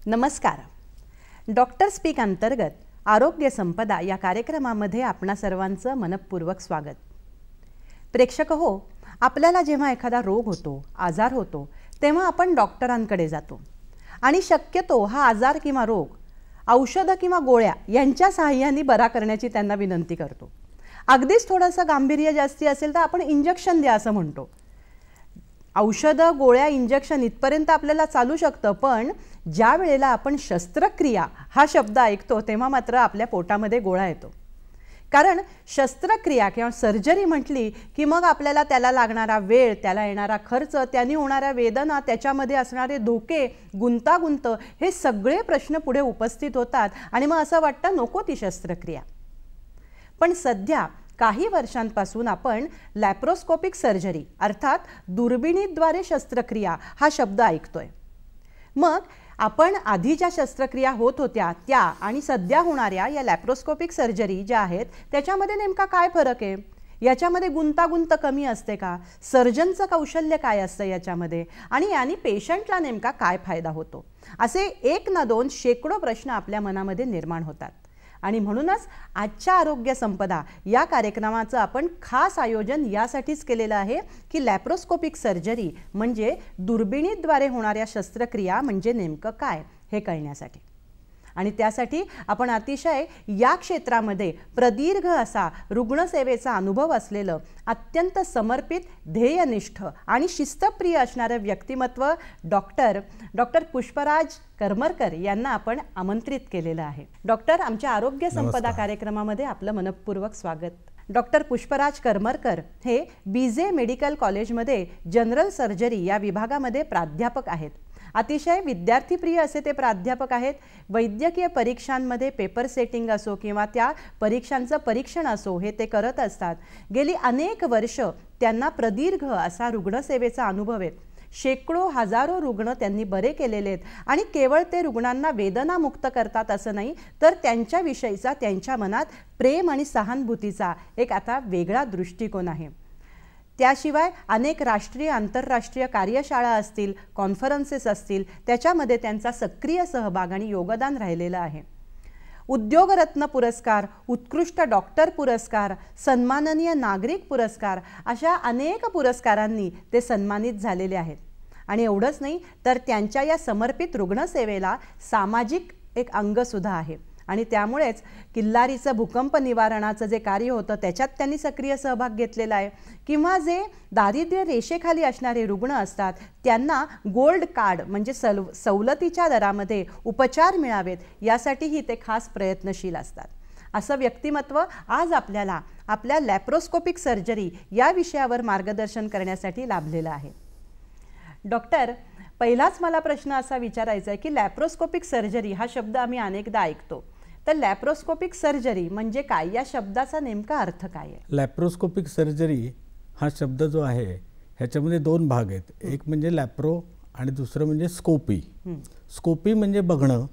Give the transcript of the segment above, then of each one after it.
नमस्कार. Doctor speak अंतर्गत आरोग्य संपदा या कार्यक्रमामध्ये आपणा सर्वांचं मनपूर्वक स्वागत. प्रेक्षक हो, आपल्याला जेव्हा एखादा रोग होतो, आजार होतो, तेव्हा आपण डॉक्टरांकडे जातो आणि शक्यतो हा आजार किंवा रोग औषध किंवा गोळ्या यांच्या सहाय्याने बरा करण्याची त्यांना विनंती करतो. अगदीच थोडंसं गांभीर्य जास्ती असेल तर आपण इंजेक्शन द्या असं म्हणतो. औषधं, गोळ्या, इंजेक्शन इथपर्यंत आपल्याला चालू शकतं, पण ज्या वेळेला आपण शस्त्रक्रिया हा शब्द ऐकतो तेव्हा मात्र आपल्या पोटामध्ये गोळा येतो. कारण शस्त्रक्रिया किंवा सर्जरी म्हटली की मग आपल्याला त्याला लागणारा वेळ, त्याला येणारा खर्च, त्याने होणाऱ्या वेदना, त्याच्यामध्ये असणारे धोके, गुंतागुंत, हे सगळे प्रश्न पुढे उपस्थित होतात आणि मग असं वाटतं नको ती शस्त्रक्रिया. पण सध्या काही वर्षांपासून आपण लॅप्रोस्कोपिक सर्जरी अर्थात दुर्बिणीद्वारे शस्त्रक्रिया हा शब्द ऐकतोय. मग आपण आधी ज्या शस्त्रक्रिया होत होत्या त्या आणि सध्या होणाऱ्या या लॅप्रोस्कोपिक सर्जरी ज्या आहेत त्याच्यामध्ये नेमका काय फरक आहे? याच्यामध्ये गुंतागुंत कमी असते का? सर्जनचं कौशल्य काय असतं याच्यामध्ये? आणि याने पेशंटला नेमका काय फायदा होतो? असे एक ना दोन शेकडो प्रश्न आपल्या मनामध्ये निर्माण होतात. आणि म्हणूनच आजच्या आरोग्य संपदा या कार्यक्रमाचं आपण खास आयोजन यासाठीच केलेलं आहे की लॅप्रोस्कोपिक सर्जरी म्हणजे दुर्बिणीद्वारे होणाऱ्या शस्त्रक्रिया म्हणजे नेमकं काय हे कळण्यासाठी. आणि त्यासाठी आपण अतिशय या क्षेत्रामध्ये प्रदीर्घ असा रुग्णसेवेचा अनुभव असलेलं, अत्यंत समर्पित, ध्येयनिष्ठ आणि शिस्तप्रिय असणारं व्यक्तिमत्व डॉक्टर पुष्पराज करमरकर यांना आपण आमंत्रित केलेलं आहे. डॉक्टर, आमच्या आरोग्य संपदा कार्यक्रमामध्ये आपलं मनपूर्वक स्वागत. डॉक्टर पुष्पराज करमरकर हे बीजे मेडिकल कॉलेजमध्ये जनरल सर्जरी या विभागामध्ये प्राध्यापक आहेत. अतिशय विद्यार्थीप्रिय असे ते प्राध्यापक आहेत. वैद्यकीय परीक्षांमध्ये पेपर सेटिंग असो किंवा त्या परीक्षांचं परीक्षण असो हे ते करत असतात. गेली अनेक वर्ष त्यांना प्रदीर्घ असा रुग्णसेवेचा अनुभव आहे. शेकडो हजारो रुग्ण त्यांनी बरे केलेले आहेत आणि केवळ ते रुग्णांना वेदनामुक्त करतात असं नाही, तर त्यांच्याविषयीचा त्यांच्या मनात प्रेम आणि सहानुभूतीचा एक आता वेगळा दृष्टिकोन आहे. त्याशिवाय अनेक राष्ट्रीय आंतरराष्ट्रीय कार्यशाळा असतील, कॉन्फरन्सेस असतील, त्याच्यामध्ये त्यांचा सक्रिय सहभाग आणि योगदान राहिलेलं आहे. उद्योगरत्न पुरस्कार, उत्कृष्ट डॉक्टर पुरस्कार, सन्माननीय नागरिक पुरस्कार अशा अनेक पुरस्कारांनी ते सन्मानित झालेले आहेत. आणि एवढंच नाही तर त्यांच्या या समर्पित रुग्णसेवेला सामाजिक एक अंगसुद्धा आहे. आणि त्यामुळेच किल्लारीचं भूकंप निवारणाचं जे कार्य होतं त्याच्यात त्यांनी सक्रिय सहभाग घेतलेला आहे. किंवा जे दारिद्र्य रेषेखाली असणारे रुग्ण असतात त्यांना गोल्ड कार्ड म्हणजे सवलतीच्या दरामध्ये उपचार मिळावेत यासाठीही ते खास प्रयत्नशील असतात. असं व्यक्तिमत्व आज आपल्याला आपल्या लॅप्रोस्कोपिक सर्जरी या विषयावर मार्गदर्शन करण्यासाठी लाभलेलं आहे. डॉक्टर, पहिलाच मला प्रश्न असा विचारायचा आहे की लॅप्रोस्कोपिक सर्जरी हा शब्द आम्ही अनेकदा ऐकतो, तर लॅप्रोस्कोपिक सर्जरी म्हणजे काय? या शब्दाचा नेमका अर्थ काय आहे? लॅप्रोस्कोपिक सर्जरी हा शब्द जो आहे ह्याच्यामध्ये दोन भाग आहेत. एक म्हणजे लॅप्रो आणि दुसरं म्हणजे स्कोपी. स्कोपी म्हणजे बघणं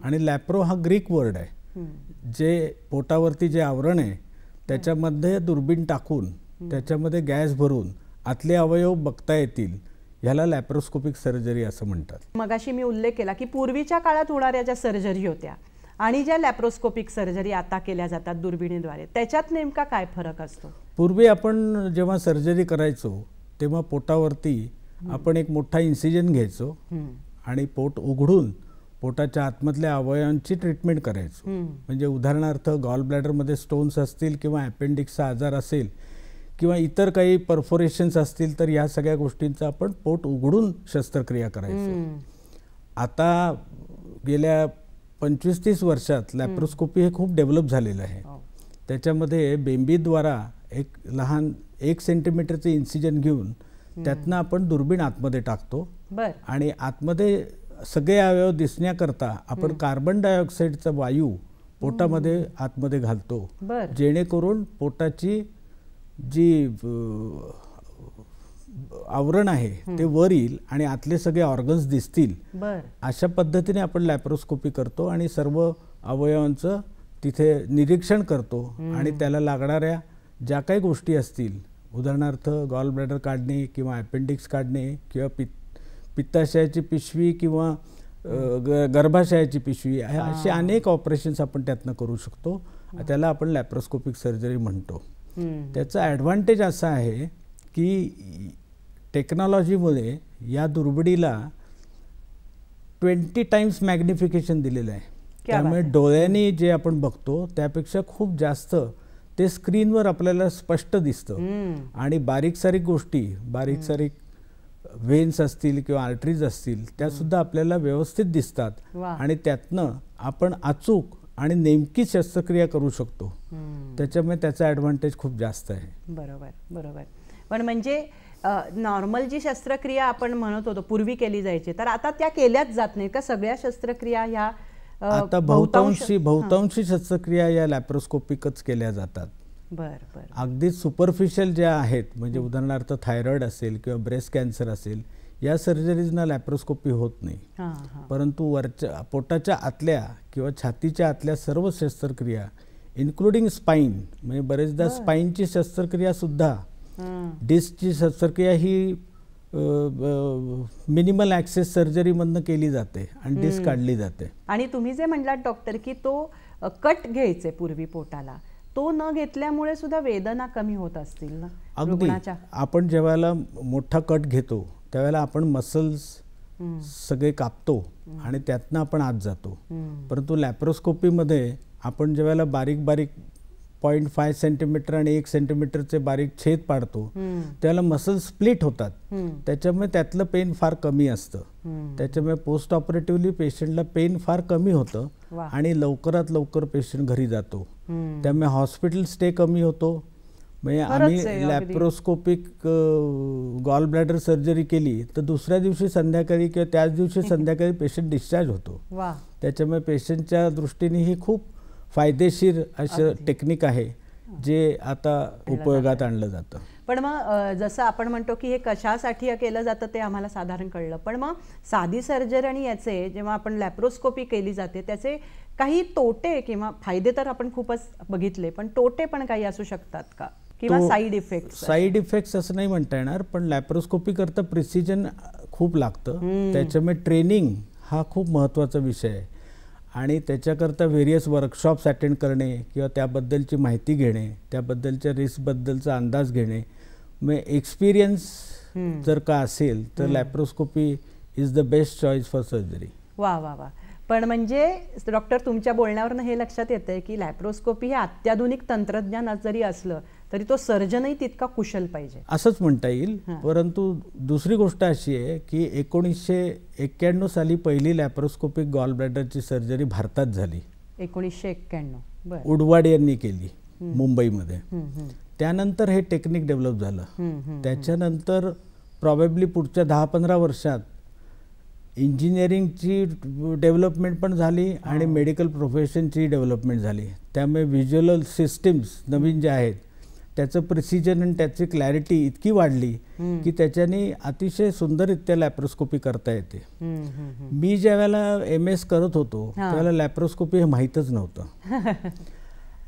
आणि लॅप्रो हा ग्रीक वर्ड आहे. जे पोटावरती जे आवरण आहे त्याच्यामध्ये दुर्बीण टाकून त्याच्यामध्ये गॅस भरून आतले अवयव बघता येतील, ह्याला लॅप्रोस्कोपिक सर्जरी असं म्हणतात. मगाशी मी उल्लेख केला की पूर्वीच्या काळात होणाऱ्या ज्या सर्जरी होत्या आणि ज्या लॅप्रोस्कोपिक सर्जरी आता केल्या जातात दुर्बिणीद्वारे, त्याच्यात नेमका काय फरक असतो? पूर्वी आपण जेव्हा सर्जरी करायचो तेव्हा पोटावरती आपण एक मोठा इन्सिजन घ्यायचो आणि पोट उघडून पोटाच्या आतमधल्या अवयवांची ट्रीटमेंट करायचो. म्हणजे उदाहरणार्थ गॉल ब्लॅडरमध्ये स्टोन्स असतील किंवा अपेंडिक्सचा आजार असेल किंवा इतर काही परफोरेशन्स असतील तर या सगळ्या गोष्टींचा आपण पोट उघडून शस्त्रक्रिया करायचो. आता गेल्या 25-30 वर्षात लॅप्रोस्कोपी हे खूप डेव्हलप झालेलं आहे. त्याच्यामध्ये बेंबीद्वारा एक लहान 1 सेंटीमीटरचं इन्सिजन घेऊन त्यातनं आपण दुर्बीण आतमध्ये टाकतो आणि आतमध्ये सगळे अवयव दिसण्याकरता आपण कार्बन डायऑक्साईडचा वायू पोटामध्ये आतमध्ये घालतो, जेणेकरून पोटाची जी आवरण आहे ते वर येईल आणि आतले सगळे ऑर्गन्स दिसतील. अशा पद्धतीने आपण लॅप्रोस्कोपी करतो आणि सर्व अवयवांचं तिथे निरीक्षण करतो आणि त्याला लागणाऱ्या ज्या काही गोष्टी असतील, उदाहरणार्थ गॉल ब्लॅडर काढणे किंवा अपेंडिक्स काढणे किंवा पित्ताशयाची पिशवी किंवा गर्भाशयाची पिशवी, असे अनेक ऑपरेशन्स आपण त्यातनं करू शकतो. त्याला आपण लॅप्रोस्कोपिक सर्जरी म्हणतो. त्याचा ॲडव्हान्टेज असा आहे की टेक्नॉलॉजीमुळे या दुर्बिणीला 20 टाइम्स मॅग्निफिकेशन दिलेलं आहे. त्यामुळे डोळ्यांनी जे आपण बघतो त्यापेक्षा खूप जास्त ते स्क्रीनवर आपल्याला स्पष्ट दिसतं. आणि बारीक सारीक गोष्टी, बारीक सारीक व्हेन्स असतील किंवा आर्टरीज असतील, त्यासुद्धा आपल्याला व्यवस्थित दिसतात. आणि त्यातनं आपण अचूक आणि नेमकी शस्त्रक्रिया करू शकतो. त्याच्यामुळे त्याचा ॲडव्हान्टेज खूप जास्त आहे. बरोबर बरोबर. पण म्हणजे नॉर्मल जी शस्त्रक्रिया आपण म्हणत होतो पूर्वी केली जायची, तर आता त्या केल्याच जात नाही का सगळ्या शस्त्रक्रिया ह्या? आता बहुतांशी शस्त्रक्रिया या लॅप्रोस्कोपिकच केल्या जातात. अगदी सुपरफिशियल ज्या आहेत, म्हणजे उदाहरणार्थ थायरॉइड असेल किंवा ब्रेस्ट कॅन्सर असेल, या सर्जरीजना लॅप्रोस्कोपी होत नाही. परंतु वरच्या पोटाच्या आतल्या किंवा छातीच्या आतल्या सर्व शस्त्रक्रिया इन्क्लुडिंग स्पाईन, म्हणजे बरेचदा स्पाईनची शस्त्रक्रिया सुद्धा, डिस्कची शस्त्रक्रिया ही मिनिमल ॲक्सेस सर्जरीमधनं केली जाते आणि डिस्क काढली जाते. आणि तुम्ही जे म्हणलात डॉक्टर की तो कट घ्यायचे पूर्वी पोटाला, तो न घेतल्यामुळे सुद्धा वेदना कमी होत असतील ना? अगदी. आपण जेव्हा मोठा कट घेतो त्यावेळेला आपण मसल्स सगळे कापतो आणि त्यातनं आपण आत जातो. परंतु लॅप्रोस्कोपीमध्ये आपण जेव्हा बारीक बारीक 0.5 सेंटीमीटर आणि 1 सेंटीमीटरचे बारीक छेद पाडतो त्याला मसल स्प्लिट होतात. त्याच्यामुळे त्यातलं पेन फार कमी असतं. त्याच्यामुळे पोस्ट ऑपरेटिव्हली पेशंटला पेन फार कमी होतं आणि लवकरात लवकर पेशंट घरी जातो. त्यामुळे हॉस्पिटल स्टे कमी होतो. म्हणजे आम्ही लॅप्रोस्कोपिक गॉल ब्लॅडर सर्जरी केली तर दुसऱ्या दिवशी संध्याकाळी किंवा त्याच दिवशी संध्याकाळी पेशंट डिस्चार्ज होतो. त्याच्यामुळे पेशंटच्या दृष्टीने ही खूप फायदेशीर असं टेक्निक आहे जे आता उपयोगात आणलं जातं. पण मग जसं आपण म्हणतो की हे कशासाठी केलं जातं ते आम्हाला साधारण कळलं, पण मग साधी सर्जरी आणि याचे जेव्हा आपण लॅप्रोस्कोपी केली जाते त्याचे काही तोटे किंवा फायदे तर आपण खूपच बघितले, पण तोटे पण काही असू शकतात का किंवा साईड इफेक्ट्स? साईड इफेक्ट्स असं नाही म्हणता येणार, पण लॅप्रोस्कोपी करता प्रिसिजन खूप लागतं. त्याच्यामुळे ट्रेनिंग हा खूप महत्त्वाचा विषय आहे आणि त्याच्याकरता व्हेरियस वर्कशॉप्स अटेंड करणे किंवा त्याबद्दलची माहिती घेणे, त्याबद्दलच्या रिस्कबद्दलचा अंदाज घेणे, मग एक्सपिरियन्स जर का असेल तर laparoscopy is the best choice for surgery. वा वा वा. पण म्हणजे डॉक्टर तुमच्या बोलण्यावरनं हे लक्षात येतंय की लॅप्रोस्कोपी हे अत्याधुनिक तंत्रज्ञान जरी असलं तरी तो सर्जनही तितका कुशल पाहिजे असंच म्हणता येईल. परंतु दुसरी गोष्ट अशी आहे की 1991 साली पहिली लॅप्रोस्कोपिक गॉल ब्लॅडरची सर्जरी भारतात झाली. 1991 उडवाड यांनी केली मुंबईमध्ये. त्यानंतर हे टेक्निक डेव्हलप झालं. त्याच्यानंतर प्रॉबेबली पुढच्या 10-15 वर्षात इंजिनिअरिंगची डेव्हलपमेंट पण झाली आणि मेडिकल प्रोफेशनची डेव्हलपमेंट झाली. त्यामुळे व्हिज्युअल सिस्टीम्स नवीन ज्या आहेत त्याचं प्रिसिजन आणि त्याची क्लॅरिटी इतकी वाढली की त्याच्याने अतिशय सुंदररित्या लॅप्रोस्कोपी करता येते. मी ज्या वेळेला MS करत होतो त्यावेळेला लॅप्रोस्कोपी हे माहीतच नव्हतं.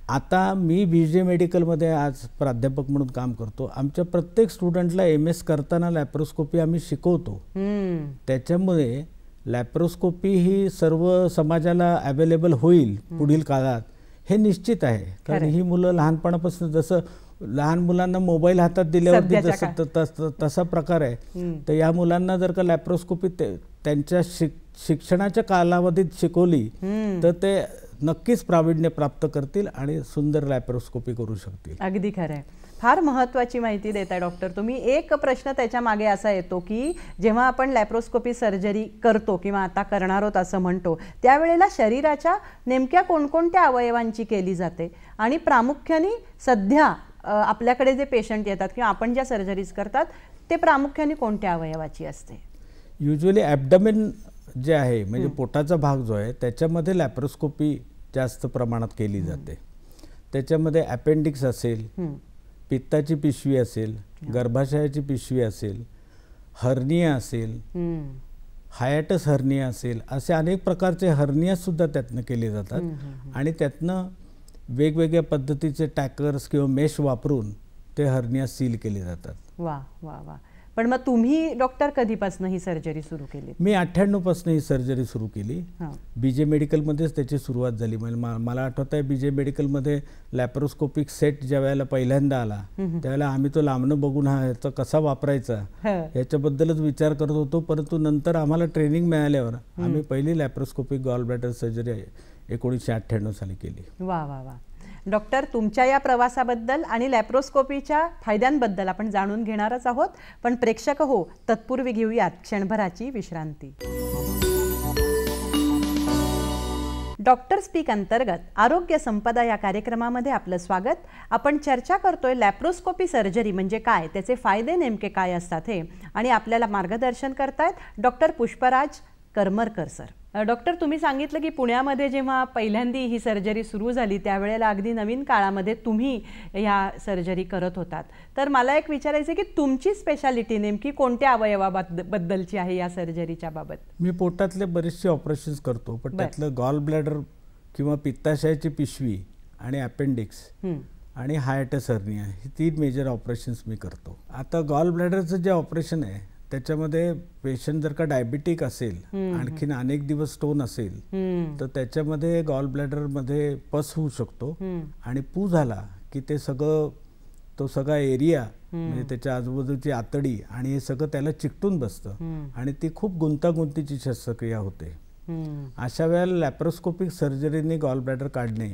आता मी BJ मेडिकलमध्ये आज प्राध्यापक म्हणून काम करतो. आमच्या प्रत्येक स्टुडंटला MS करताना लॅप्रोस्कोपी आम्ही शिकवतो. त्याच्यामुळे लॅप्रोस्कोपी ही सर्व समाजाला अवेलेबल होईल पुढील काळात हे निश्चित आहे. कारण ही मुलं लहानपणापासून, जसं लहान मुलांना मोबाईल हातात दिल्यावरती जसं तसा प्रकार आहे, तर या मुलांना जर का लॅप्रोस्कोपी त्यांच्या शिक्षणाच्या कालावधीत शिकवली तर ते नक्कीच प्रावीण्य प्राप्त करतील आणि सुंदर लॅप्रोस्कोपी करू शकतील. अगदी खरं आहे. फार महत्त्वाची माहिती देताय डॉक्टर तुम्ही. एक प्रश्न त्याच्या मागे असा येतो की जेव्हा आपण लॅप्रोस्कोपी सर्जरी करतो किंवा आता करणार आहोत असं म्हणतो त्यावेळेला शरीराच्या नेमक्या कोणकोणत्या अवयवांची केली जाते आणि प्रामुख्याने सध्या आपल्याकडे जे पेशंट येतात किंवा आपण ज्या सर्जरीज करतात ते प्रामुख्याने कोणत्या अवयवाची असते? युजली ॲब्डोमेन जे आहे म्हणजे पोटाचा भाग जो आहे त्याच्यामध्ये लॅप्रोस्कोपी जास्त प्रमाणात केली जाते. त्याच्यामध्ये अपेंडिक्स असेल, पित्ताची पिशवी असेल, गर्भाशयाची पिशवी असेल, हर्निया असेल, हायॅटस हर्निया असेल, असे अनेक प्रकारचे हर्नियासुद्धा त्यातनं केले जातात आणि त्यातनं वेगवेगळ्या पद्धतीचे टॅकर्स किंवा मेश वापरून ते हर्निया सील केले जातात. वा वा वा. पण मग तुम्ही डॉक्टर कधीपासून ही सर्जरी सुरू केली? मी 98 पासून ही सर्जरी सुरू केली. बीजे मेडिकलमध्येच त्याची सुरुवात झाली. मला आठवत आहे बीजे मेडिकलमध्ये लॅप्रोस्कोपिक सेट ज्या वेळेला पहिल्यांदा आला त्यावेळेला आम्ही तो लांबणं बघून ह्याचा कसा वापरायचा याच्याबद्दलच विचार करत होतो. परंतु नंतर आम्हाला ट्रेनिंग मिळाल्यावर आम्ही पहिली लॅप्रोस्कोपिक गॉल ब्लॅडर सर्जरी 1998 साली केली. वा वा वा. डॉक्टर, तुमच्या या प्रवासाबद्दल आणि लॅप्रोस्कोपीच्या फायद्यांबद्दल आपण जाणून घेणारच आहोत, पण प्रेक्षक हो, तत्पूर्वी घेऊयात क्षणभराची विश्रांती. डॉक्टर स्पीक अंतर्गत आरोग्य संपदा या कार्यक्रमामध्ये आपलं स्वागत. आपण चर्चा करतोय लॅप्रोस्कोपी सर्जरी म्हणजे काय, त्याचे फायदे नेमके काय असतात हे, आणि आपल्याला मार्गदर्शन करतायत doctor Pushparaj Karmarkar sir. Doctor, तुम्ही सांगितलं की पुण्यामध्ये जेव्हा पहिल्यांदी ही सर्जरी सुरू झाली त्यावेळेला अगदी नवीन काळामध्ये तुम्ही ह्या सर्जरी करत होतात. तर मला एक विचारायचं आहे की तुमची स्पेशालिटी नेमकी कोणत्या अवयवाबद्दलची आहे या सर्जरीच्या बाबत? मी पोटातले बरेचसे ऑपरेशन्स करतो, पण त्यातलं गॉल ब्लॅडर किंवा पित्ताशयाची पिशवी आणि अपेंडिक्स आणि हायटस हर्निया ही 3 मेजर ऑपरेशन्स मी करतो. आता गॉल ब्लॅडरचं जे ऑपरेशन आहे त्याच्यामध्ये पेशंट जर का डायबिटिक असेल, आणखीन अनेक दिवस स्टोन असेल, तर त्याच्यामध्ये गॉल ब्लॅडरमध्ये पस होऊ शकतो आणि पू झाला की ते तो सगळा एरिया म्हणजे त्याच्या आजूबाजूची आतडी आणि हे सगळं त्याला चिकटून बसतं आणि ती खूप गुंतागुंतीची शस्त्रक्रिया होते. अशा वेळेला लॅप्रोस्कोपिक सर्जरीने गॉल ब्लॅडर काढणे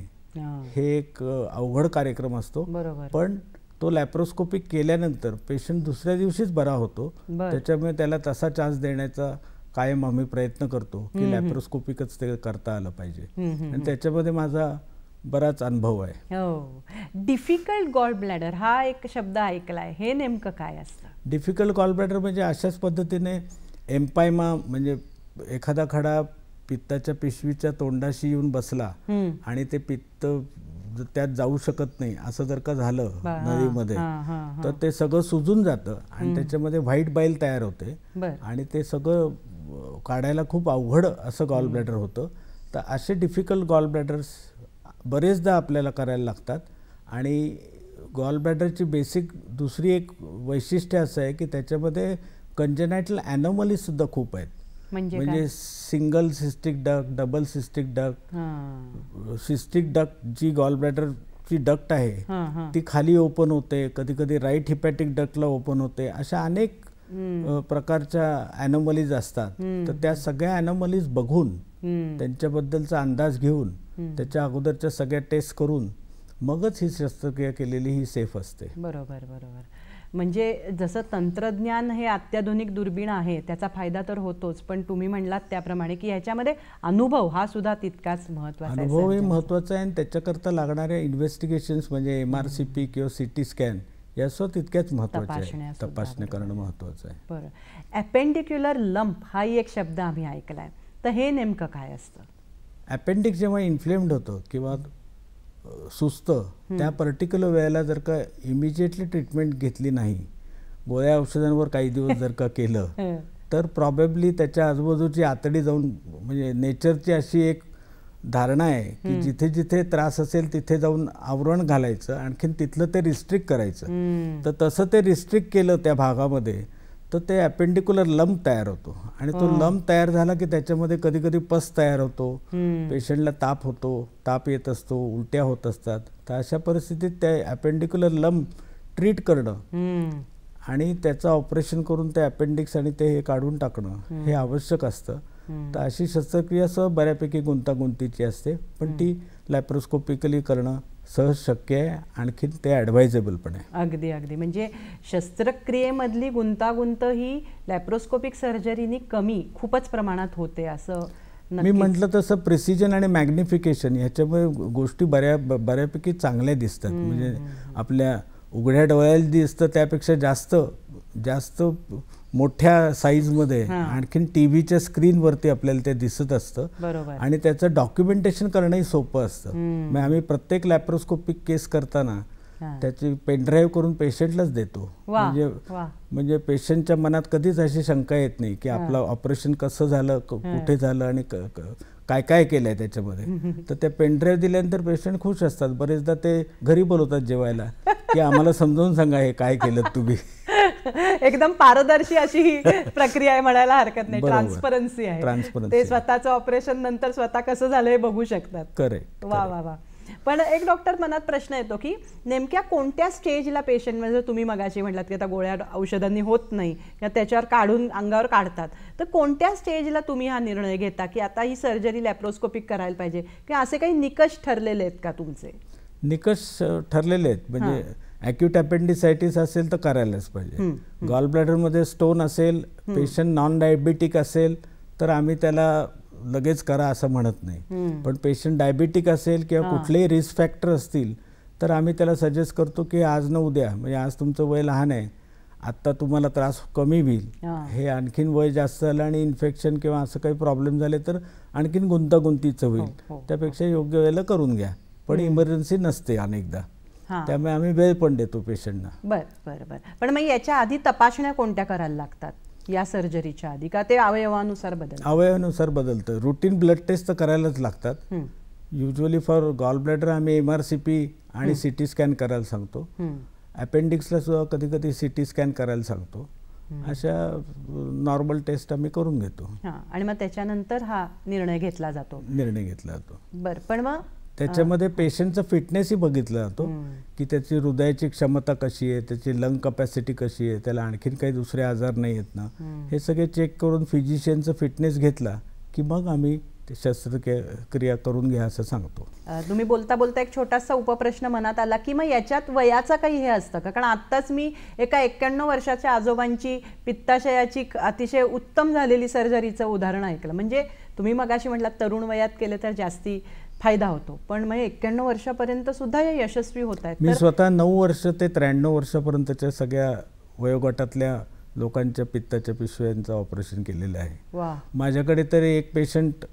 हे एक अवघड कार्यक्रम असतो. पण तो लॅप्रोस्कोपिक केल्यानंतर पेशंट दुसऱ्या दिवशीच बरा होतो. त्याच्यामुळे त्याला तसा चान्स देण्याचा कायम आम्ही प्रयत्न करतो की लॅप्रोस्कोपिकच ते करता आलं पाहिजे, आणि त्याच्यामध्ये माझा बराच अनुभव आहे. डिफिकल्ट गॉल ब्लॅडर हा एक शब्द ऐकलाय, हे नेमकं काय असतं? डिफिकल्ट गॉल ब्लॅडर म्हणजे अशाच पद्धतीने एम्पायमा म्हणजे एखादा खडा पित्ताच्या पिशवीच्या तोंडाशी येऊन बसला आणि ते पित्त त्यात जाऊ शकत नाही असं जर का झालं नळीमध्ये, तर ते सगळं सुजून जातं आणि त्याच्यामध्ये व्हाईट बाईल तयार होते आणि ते सगळं काढायला खूप अवघड असं गॉल ब्लॅडर होतं. तर असे डिफिकल्ट गॉल ब्लॅडर्स बरेचदा आपल्याला करायला लागतात. आणि गॉल ब्लॅडरची बेसिक दुसरी एक वैशिष्ट्य असं आहे की त्याच्यामध्ये कंजेनायटल ॲनोमलीजसुद्धा खूप आहेत. म्हणजे single cystic duct, double cystic duct, cystic duct जी गॉल ब्लॅडरची डक्ट आहे ती खाली ओपन होते, कधी कधी राईट हिपॅटिक डक्टला ओपन होते. अशा अनेक प्रकारच्या ॲनोमलीज असतात. तर त्या सगळ्या ॲनोमलीज बघून त्यांच्याबद्दलचा अंदाज घेऊन त्याच्या अगोदरच्या सगळ्या टेस्ट करून मगच ही शस्त्रक्रिया केलेली ही सेफ असते. बरोबर बरोबर. म्हणजे जसं तंत्रज्ञान हे अत्याधुनिक दुर्बीण आहे त्याचा फायदा तर होतोच, पण तुम्ही म्हणलात त्याप्रमाणे की ह्याच्यामध्ये अनुभव हा सुद्धा तितकाच महत्त्वाचा आहे. अनुभव हे महत्त्वाचा आहे आणि त्याच्याकरता लागणाऱ्या इन्व्हेस्टिगेशन्स म्हणजे MRCP किंवा CT स्कॅन यासुद्धा तितक्याच महत्त्वाचे आहे, तपासणी करणं महत्त्वाचं आहे. बरं. अपेंडिक्युलर लंप हाही एक शब्द आम्ही ऐकलाय, तर हे नेमकं काय असतं? अपेंडिक्स जेव्हा इन्फ्लेम्ड होतं किंवा सुचतं त्या पर्टिक्युलर वेळेला जर का इमिजिएटली ट्रीटमेंट घेतली नाही, गोळ्या औषधांवर काही दिवस जर का केलं, तर प्रॉबेबली त्याच्या आजूबाजूची आतडी जाऊन म्हणजे नेचरची अशी एक धारणा आहे की जिथे जिथे त्रास असेल तिथे जाऊन आवरण घालायचं, आणखीन तिथलं ते रिस्ट्रिक्ट करायचं. तर तसं ते रिस्ट्रिक्ट केलं त्या भागामध्ये तर ते अपेंडिक्युलर लंप तयार होतो आणि तो लंप तयार झाला की त्याच्यामध्ये कधी कधी पस तयार होतो, पेशंटला ताप होतो, ताप येत असतो, उलट्या होत असतात. तर अशा परिस्थितीत त्या अपेंडिक्युलर लंप ट्रीट करणं आणि त्याचं ऑपरेशन करून ते अपेंडिक्स आणि ते हे काढून टाकणं हे आवश्यक असतं. तर अशी शस्त्रक्रिया बऱ्यापैकी गुंतागुंतीची असते, पण ती लॅप्रोस्कोपिकली करणं सहज शक्य आहे, आणखीन ते ॲडवायझेबल पण आहे. अगदी अगदी. म्हणजे शस्त्रक्रियेमधली गुंतागुंत ही लॅप्रोस्कोपिक सर्जरीनी खूपच प्रमाणात होते असं मी म्हटलं. तसं प्रिसिजन आणि मॅग्निफिकेशन ह्याच्यामुळे गोष्टी बऱ्यापैकी चांगल्या दिसतात. म्हणजे आपल्या उघड्या डोळ्याला दिसतं त्यापेक्षा जास्त मोठ्या साईजमध्ये आणखीन टीव्हीच्या स्क्रीनवरती आपल्याला ते दिसत असतं आणि त्याचं डॉक्युमेंटेशन करणंही सोपं असतं. मग आम्ही प्रत्येक लॅप्रोस्कोपिक केस करताना त्याची पेनड्राईव्ह करून पेशंटलाच देतो. म्हणजे पेशंटच्या मनात कधीच अशी शंका येत नाही की आपलं ऑपरेशन कसं झालं, कुठे झालं आणि काय काय केलंय त्याच्यामध्ये. तर त्या पेनड्राईव्ह दिल्यानंतर पेशंट खुश असतात. बरेचदा ते घरी बोलवतात जेवायला की आम्हाला समजावून सांगा हे काय केलं तुम्ही. एकदम पारदर्शी अशी ही प्रक्रिया आहे म्हणायला हरकत नाही. बरोबर. ट्रान्सपरन्सी आहे. Transparency ते आहे. स्वतःचं ऑपरेशन नंतर स्वतः कसं झालं हे बघू शकतात. करेक्ट. वा वा वा. पण एक डॉक्टर मनात प्रश्न येतो की नेमक्या कोणत्या स्टेजला पेशंट, म्हणजे तुम्ही मगाशी म्हटलात की आता गोळ्या औषधांनी होत नाही किंवा त्याच्यावर काढून अंगावर काढतात, तर कोणत्या स्टेजला तुम्ही हा निर्णय घेता की आता ही सर्जरी लॅप्रोस्कोपिक करायला पाहिजे, किंवा असे काही निकष ठरलेले आहेत का तुमचे? निकष ठरलेले आहेत. म्हणजे ॲक्यूट अपेंडिसायटिस असेल तर करायलाच पाहिजे. गॉल ब्लॅडरमध्ये स्टोन असेल, पेशंट नॉन डायबिटिक असेल तर आम्ही त्याला लगेच करा असं म्हणत नाही. पण पेशंट डायबिटिक असेल किंवा कुठलेही रिस्क फॅक्टर असतील तर आम्ही त्याला सजेस्ट करतो की आज न उद्या, म्हणजे आज तुमचं वय लहान आहे, आत्ता तुम्हाला त्रास कमी होईल, हे आणखीन वय जास्त झालं आणि इन्फेक्शन किंवा असं काही प्रॉब्लेम झाले तर आणखीन गुंतागुंतीचं होईल, त्यापेक्षा योग्य वेळेला करून घ्या. पण इमर्जन्सी नसते अनेकदा, त्यामुळे आम्ही वेळ पण देतो पेशंटना. बरं बरं बरं. पण मग याच्या आधी तपासण्या कोणत्या करायला लागतात या सर्जरीच्या आधी, का ते अवयवानुसार बदलतं? अवयवानुसार बदलतं. रुटीन ब्लड टेस्ट तर करायलाच लागतात. युजली फॉर गॉल ब्लॅडर आम्ही MRCP आणि CT स्कॅन करायला सांगतो. अपेंडिक्सला सुद्धा कधी कधी CT स्कॅन करायला सांगतो. अशा नॉर्मल टेस्ट आम्ही करून घेतो. आणि मग त्याच्यानंतर हा निर्णय घेतला जातो. बरं. पण मग त्याच्यामध्ये पेशंटचा फिटनेसही बघितला जातो की त्याची हृदयाची क्षमता कशी आहे, त्याची लंग कपॅसिटी कशी आहे, त्याला आणखीन काही दुसरे आजार नाही आहेत ना, हे सगळे चेक करून फिजिशियनचा फिटनेस घेतला की मग आम्ही ते शस्त्रक्रिया करून घ्या असं सांगतो. तुम्ही बोलता बोलता एक छोटासा उपप्रश्न मनात आला की मग याच्यात वयाचा काही हे असतं का? कारण आत्ताच मी एका 91 वर्षाच्या आजोबांची पित्ताशयाची अतिशय उत्तम झालेली सर्जरीचं उदाहरण ऐकलं. म्हणजे तुम्ही मगाशी म्हटलात तरुण वयात केले तर जास्ती फायदा होतो, पण मग 91 वर्षापर्यंत सुद्धा हे यशस्वी होत आहेत. मी स्वतः 9 वर्ष ते 93 वर्षापर्यंतच्या सगळ्या वयोगटातल्या लोकांच्या पित्ताच्या पिशव्यांचं ऑपरेशन केलेलं आहे. माझ्याकडे तर एक पेशंट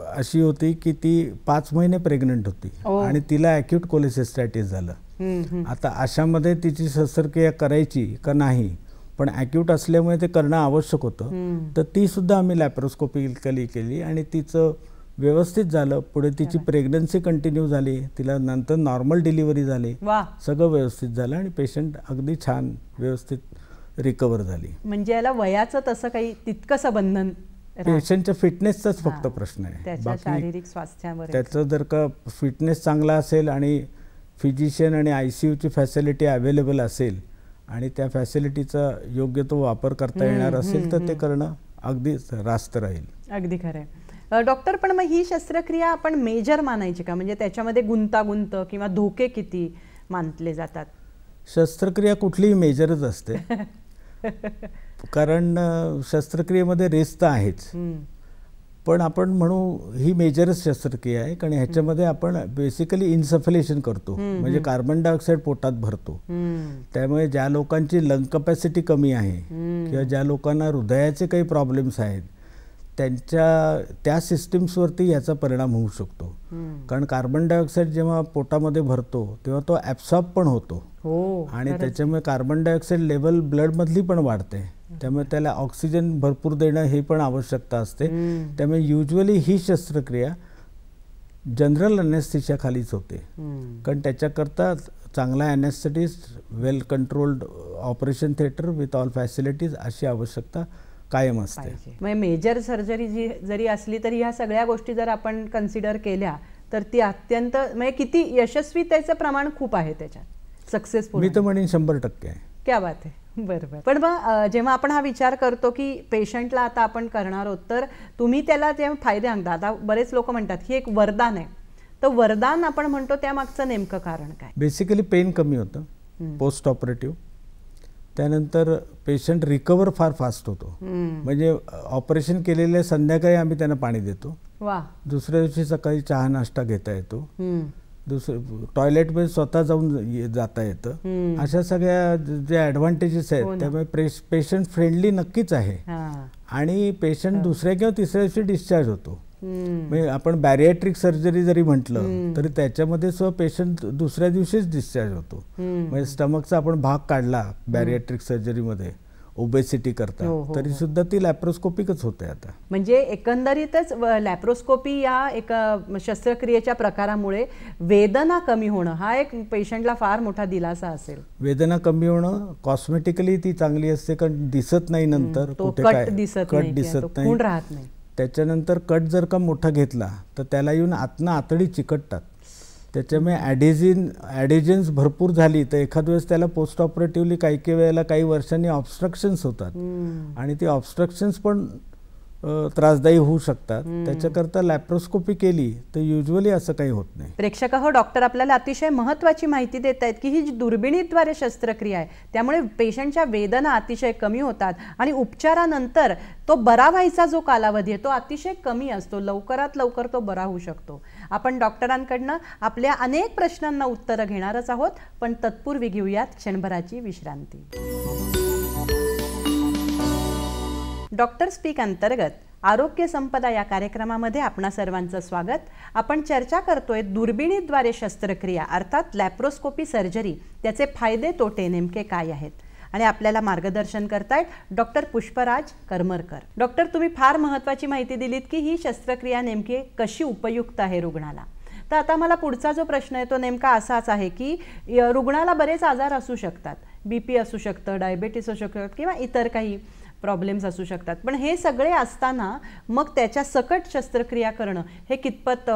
अशी होती की ती 5 महिने प्रेग्नंट होती आणि तिला ॲक्यूट कोलेसिस्टॅटिस झालं. आता अशामध्ये तिची शस्त्रक्रिया करायची का नाही, पण ॲक्यूट असल्यामुळे ते करणं आवश्यक होतं, तर ती सुद्धा आम्ही लॅप्रोस्कोपिकली केली आणि तिचं व्यवस्थित झालं. पुढे तिची प्रेग्नन्सी कंटिन्यू झाली, तिला नंतर नॉर्मल डिलिव्हरी झाली, सगळं व्यवस्थित झालं आणि पेशंट अगदी छान व्यवस्थित रिकवर झाली. म्हणजे याला वयाचं तसं काही तितकंसं बंधन, पेशंटच्या फिटनेसचाच फक्त प्रश्न आहे. शारीरिक स्वास्थ्यावर त्याचं जर का फिटनेस चांगला असेल आणि फिजिशियन आणि ICUची फॅसिलिटी अवेलेबल असेल आणि त्या फॅसिलिटीचा योग्य तो वापर करता येणार असेल तर ते करणं अगदी रास्त राहील. अगदी खरं आहे. डॉक्टर, पण मग ही शस्त्रक्रिया आपण मेजर मानायची का? म्हणजे त्याच्यामध्ये गुंतागुंत किंवा धोके किती मानले जातात? शस्त्रक्रिया कुठलीही मेजरच असते कारण शस्त्रक्रियेमध्ये रिस्क तर आहेच, पण आपण म्हणू ही मेजरच शस्त्रक्रिया आहे कारण ह्याच्यामध्ये आपण बेसिकली इन्सफलेशन करतो, म्हणजे कार्बन डायऑक्साईड पोटात भरतो. त्यामुळे ज्या लोकांची लंग कपॅसिटी कमी आहे किंवा ज्या लोकांना हृदयाचे काही प्रॉब्लेम्स आहेत त्या सिस्टीम्सवरती याचा परिणाम होऊ शकतो. कारण कार्बन डायऑक्साईड जेव्हा पोटामध्ये भरतो तेव्हा तो ॲब्सॉर्ब पण होतो आणि त्याच्यामुळे कार्बन डायऑक्साईड लेवल ब्लडमधली पण वाढते, त्यामुळे त्याला ऑक्सिजन भरपूर देणं हे पण आवश्यकता असते. त्यामुळे युजली ही शस्त्रक्रिया जनरल अनेस्थेशिया खालीच होते कारण त्याच्याकरता चांगला anaesthetist, well controlled operation theatre with all facilities अशी आवश्यकता कायम असते. म्हणजे मेजर सर्जरी जरी असली तरी ह्या सगळ्या गोष्टी जर आपण कन्सिडर केल्या तर ती अत्यंत, म्हणजे किती यशस्वीतेचं प्रमाण खूप आहे त्याच्यात, सक्सेसफुल. मी तर म्हणेन 100% आहे. क्या बात आहे. बरोबर. पण मग जेव्हा आपण हा विचार करतो की पेशंटला आता आपण करणार आहोत तर तुम्ही त्याला जे फायदे सांगता, आता बरेच लोक म्हणतात ही एक वरदान आहे, तर वरदान आपण म्हणतो त्यामागचं नेमकं कारण काय? बेसिकली पेन कमी होतं पोस्ट ऑपरेटिव्ह, त्यानंतर पेशंट रिकवर फार फास्ट होतो. म्हणजे ऑपरेशन केलेल्या संध्याकाळी आम्ही त्यांना पाणी देतो, दुसऱ्या दिवशी सकाळी चहा नाश्ता घेता येतो, टॉयलेटमध्ये स्वतः जाऊन जाता येतं. अशा सगळ्या जे ॲडव्हान्टेजेस आहेत त्यामुळे पेशंट फ्रेंडली नक्कीच आहे आणि पेशंट दुसऱ्या किंवा तिसऱ्या दिवशी डिस्चार्ज होतो. म्हणजे आपण बॅरिएट्रिक सर्जरी जरी म्हटलं तरी त्याच्यामध्ये सुद्धा पेशंट दुसऱ्या दिवशीच डिस्चार्ज होतो. म्हणजे स्टमकचा आपण भाग काढला बॅरिएट्रिक सर्जरीमध्ये, ओबेसिटी करता, तरी सुद्धा ती लॅप्रोस्कोपिकच होते आता. म्हणजे एकंदरीतच लॅप्रोस्कोपी या एक शस्त्रक्रियेच्या प्रकारामुळे वेदना कमी होणं हा एक पेशंटला फार मोठा दिलासा असेल. वेदना कमी होणं, कॉस्मेटिकली ती चांगली असते कारण दिसत नाही नंतर कुठे काय कट दिसत नाही. त्याच्यानंतर कट जर का मोठा घेतला तर त्याला येऊन आतनं आतडी चिकटतात, त्याच्यामुळे ॲडेजन्स भरपूर झाली तर एखाद वेळेस त्याला पोस्ट ऑपरेटिव्हली काही वेळेला काही वर्षांनी ऑब्स्ट्रक्शन्स होतात आणि ती ऑब्स्ट्रक्शन्स पण त्रासदायी होऊ शकतात. त्याच्याकरता लॅप्रोस्कोपी केली तर युजली असं काही होत नाही. प्रेक्षक हो, डॉक्टर आपल्याला अतिशय महत्त्वाची माहिती देत आहेत की ही जी दुर्बिणीद्वारे शस्त्रक्रिया आहे त्यामुळे पेशंटच्या वेदना अतिशय कमी होतात आणि उपचारानंतर तो बरा व्हायचा जो कालावधी आहे तो अतिशय कमी असतो, लवकरात लवकर तो बरा होऊ शकतो. आपण डॉक्टरांकडनं आपल्या अनेक प्रश्नांना उत्तरं घेणारच आहोत, पण तत्पूर्वी घेऊयात क्षणभराची विश्रांती. डॉक्टर स्पीक अंतर्गत आरोग्य संपदा या कार्यक्रमामध्ये आपणा सर्वांचं स्वागत. आपण चर्चा करतोय दुर्बिणीद्वारे शस्त्रक्रिया अर्थात लॅप्रोस्कोपी सर्जरी, त्याचे फायदे तोटे नेमके काय आहेत आणि आपल्याला मार्गदर्शन करतायत डॉक्टर पुष्पराज करमरकर. डॉक्टर, तुम्ही फार महत्त्वाची माहिती दिलीत की ही शस्त्रक्रिया नेमकी कशी उपयुक्त आहे रुग्णाला. तर आता मला पुढचा जो प्रश्न आहे तो नेमका असाच आहे की रुग्णाला बरेच आजार असू शकतात, BP असू शकतं, डायबिटीस असू शकतात किंवा इतर काही प्रॉब्लेम्स असू शकतात, पण हे सगळे असताना मग त्याच्या सकट शस्त्रक्रिया करणं हे कितपत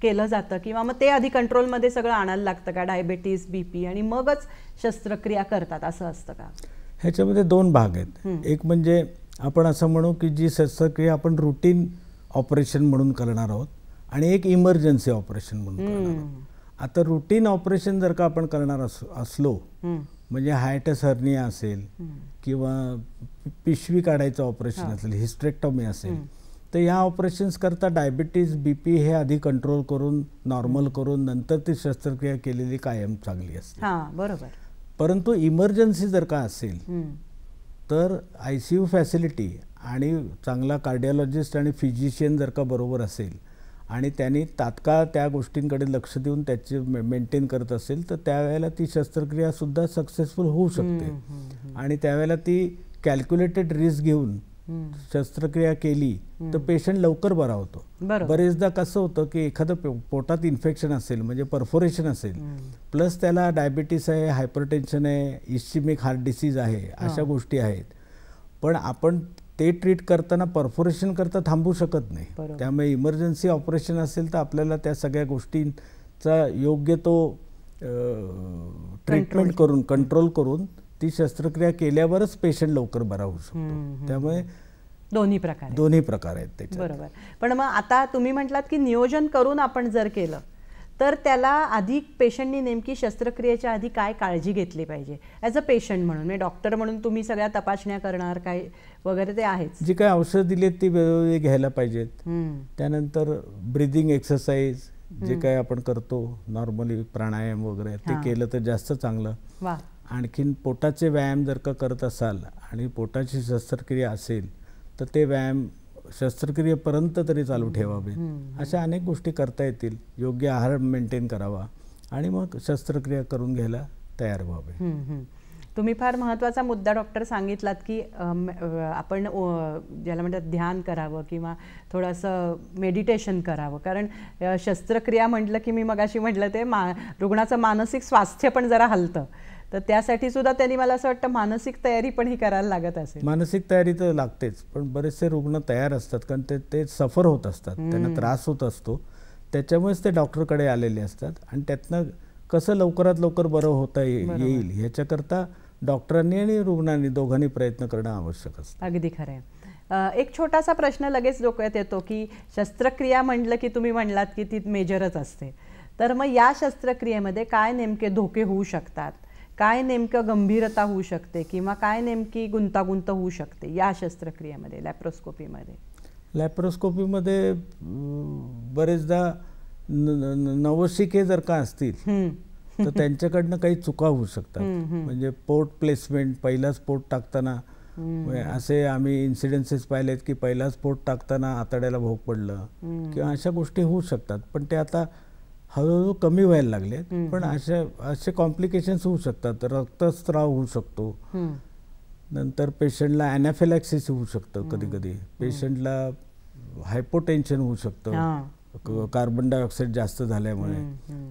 केलं जातं किंवा मग ते आधी कंट्रोलमध्ये सगळं आणायला लागतं का, डायबिटीस BP आणि मगच शस्त्रक्रिया करतात असं असतं का? ह्याच्यामध्ये दोन भाग आहेत. एक म्हणजे आपण असं म्हणू की जी शस्त्रक्रिया आपण रुटीन ऑपरेशन म्हणून करणार आहोत आणि एक इमर्जन्सी ऑपरेशन म्हणून करणार आहोत. आता रुटीन ऑपरेशन जर का आपण करणार असलो म्हणजे हायटस हर्निया असेल किंवा पिशवी काढायचं ऑपरेशन असेल, हिस्टेक्टॉमी असेल, तर या ऑपरेशन्स करता डायबिटीज BP हे आधी कंट्रोल करून नॉर्मल करून नंतर ती शस्त्रक्रिया केलेली कायम चांगली असते. बरोबर. परंतु इमर्जन्सी जर का असेल तर ICU फॅसिलिटी आणि चांगला कार्डिओलॉजिस्ट आणि फिजिशियन जर का बरोबर असेल आणि त्यांनी तात्काळ त्या गोष्टींकडे लक्ष देऊन त्याचे मेंटेन करत असेल तर त्यावेळेला ती शस्त्रक्रियासुद्धा सक्सेसफुल होऊ शकते. आणि त्यावेळेला ती कॅल्क्युलेटेड रिस्क घेऊन शस्त्रक्रिया केली तर पेशंट लवकर बरा होतो. बरेचदा कसं होतं की एखादं पोटात इन्फेक्शन असेल म्हणजे परफोरेशन असेल प्लस त्याला डायबिटीस आहे, हायपरटेन्शन आहे, इस्चिमिक हार्ट डिसीज आहे, अशा गोष्टी आहेत, पण आपण ते ट्रीट करताना परफोरेशन करता थांबू शकत नाही. त्यामुळे इमर्जन्सी ऑपरेशन असेल तर आपल्याला त्या सगळ्या गोष्टींचा योग्य तो ट्रीटमेंट करून कंट्रोल करून ती शस्त्रक्रिया केल्यावरच पेशंट लवकर बरा होऊ शकतो. त्यामुळे दोन्ही प्रकार आहेत त्याच्यात. बरोबर. पण मग आता तुम्ही म्हटलात की नियोजन करून आपण जर केलं तर त्याला आधी पेशंटनी नेमकी शस्त्रक्रियेच्या आधी काय काळजी घेतली पाहिजे ॲज अ पेशंट म्हणून, म्हणजे डॉक्टर म्हणून तुम्ही सगळ्या तपासण्या करणार काय वगैरे ते आहेच, जी काय औषध दिलीत ती वेळोवेळी घ्यायला पाहिजेत. त्यानंतर ब्रिदिंग एक्सरसाइज जे काय आपण करतो नॉर्मली प्राणायाम वगैरे ते केलं तर जास्त चांगलं. आणखीन पोटाचे व्यायाम जर का करत असाल आणि पोटाची शस्त्रक्रिया असेल तर ते व्यायाम शस्त्रक्रियेपर्यंत तरी चालू ठेवावे. अशा अनेक गोष्टी करता येतील. योग्य आहार मेंटेन करावा आणि मग शस्त्रक्रिया करून घ्यायला तयार व्हावे. तुम्ही फार महत्त्वाचा मुद्दा डॉक्टर सांगितलात की आपण ज्याला म्हणतात ध्यान करावं किंवा थोडंसं मेडिटेशन करावं, कारण शस्त्रक्रिया म्हटलं की मी मगाशी म्हटलं ते रुग्णाचं मानसिक स्वास्थ्य पण जरा हलतं, तर त्यासाठी सुद्धा त्यांनी मला असं वाटतं मानसिक तयारी पण ही करायला लागत असेल. मानसिक तयारी तर लागतेच, पण बरेचसे रुग्ण तयार असतात कारण ते सफर होत असतात, त्यांना त्रास होत असतो, त्याच्यामुळेच ते डॉक्टरकडे आलेले असतात आणि त्यातनं कसं लवकरात लवकर बरं होता येईल ह्याच्याकरता डॉक्टरांनी आणि रुग्णांनी दोघांनी प्रयत्न करणं आवश्यक असतं. अगदी खरं आहे. एक छोटासा प्रश्न लगेच डोक्यात येतो की शस्त्रक्रिया म्हटलं की तुम्ही म्हणलात की ती मेजरच असते, तर मग या शस्त्रक्रियेमध्ये काय नेमके धोके होऊ शकतात, काय नेमकं गंभीरता होऊ शकते किंवा काय नेमकी गुंतागुंत होऊ शकते या शस्त्रक्रियेमध्ये लॅप्रोस्कोपीमध्ये? लॅप्रोस्कोपीमध्ये बरेचदा नवशिके जर का असतील तर त्यांच्याकडनं काही चुका होऊ शकतात. म्हणजे पोर्ट प्लेसमेंट, पहिलाच पोर्ट टाकताना असे आम्ही इन्सिडेन्सेस पाहिलेत की पहिलाच पोर्ट टाकताना आतड्याला भोग पडलं किंवा अशा गोष्टी होऊ शकतात, पण ते आता हळूहळू कमी व्हायला लागले. पण असे कॉम्प्लिकेशन्स होऊ शकतात. रक्तस्राव होऊ शकतो नंतर पेशंटला ॲनाफिलॅक्सिस होऊ शकतं, कधी कधी पेशंटला हायपोटेन्शन होऊ शकतं कार्बन डायऑक्साईड जास्त झाल्यामुळे.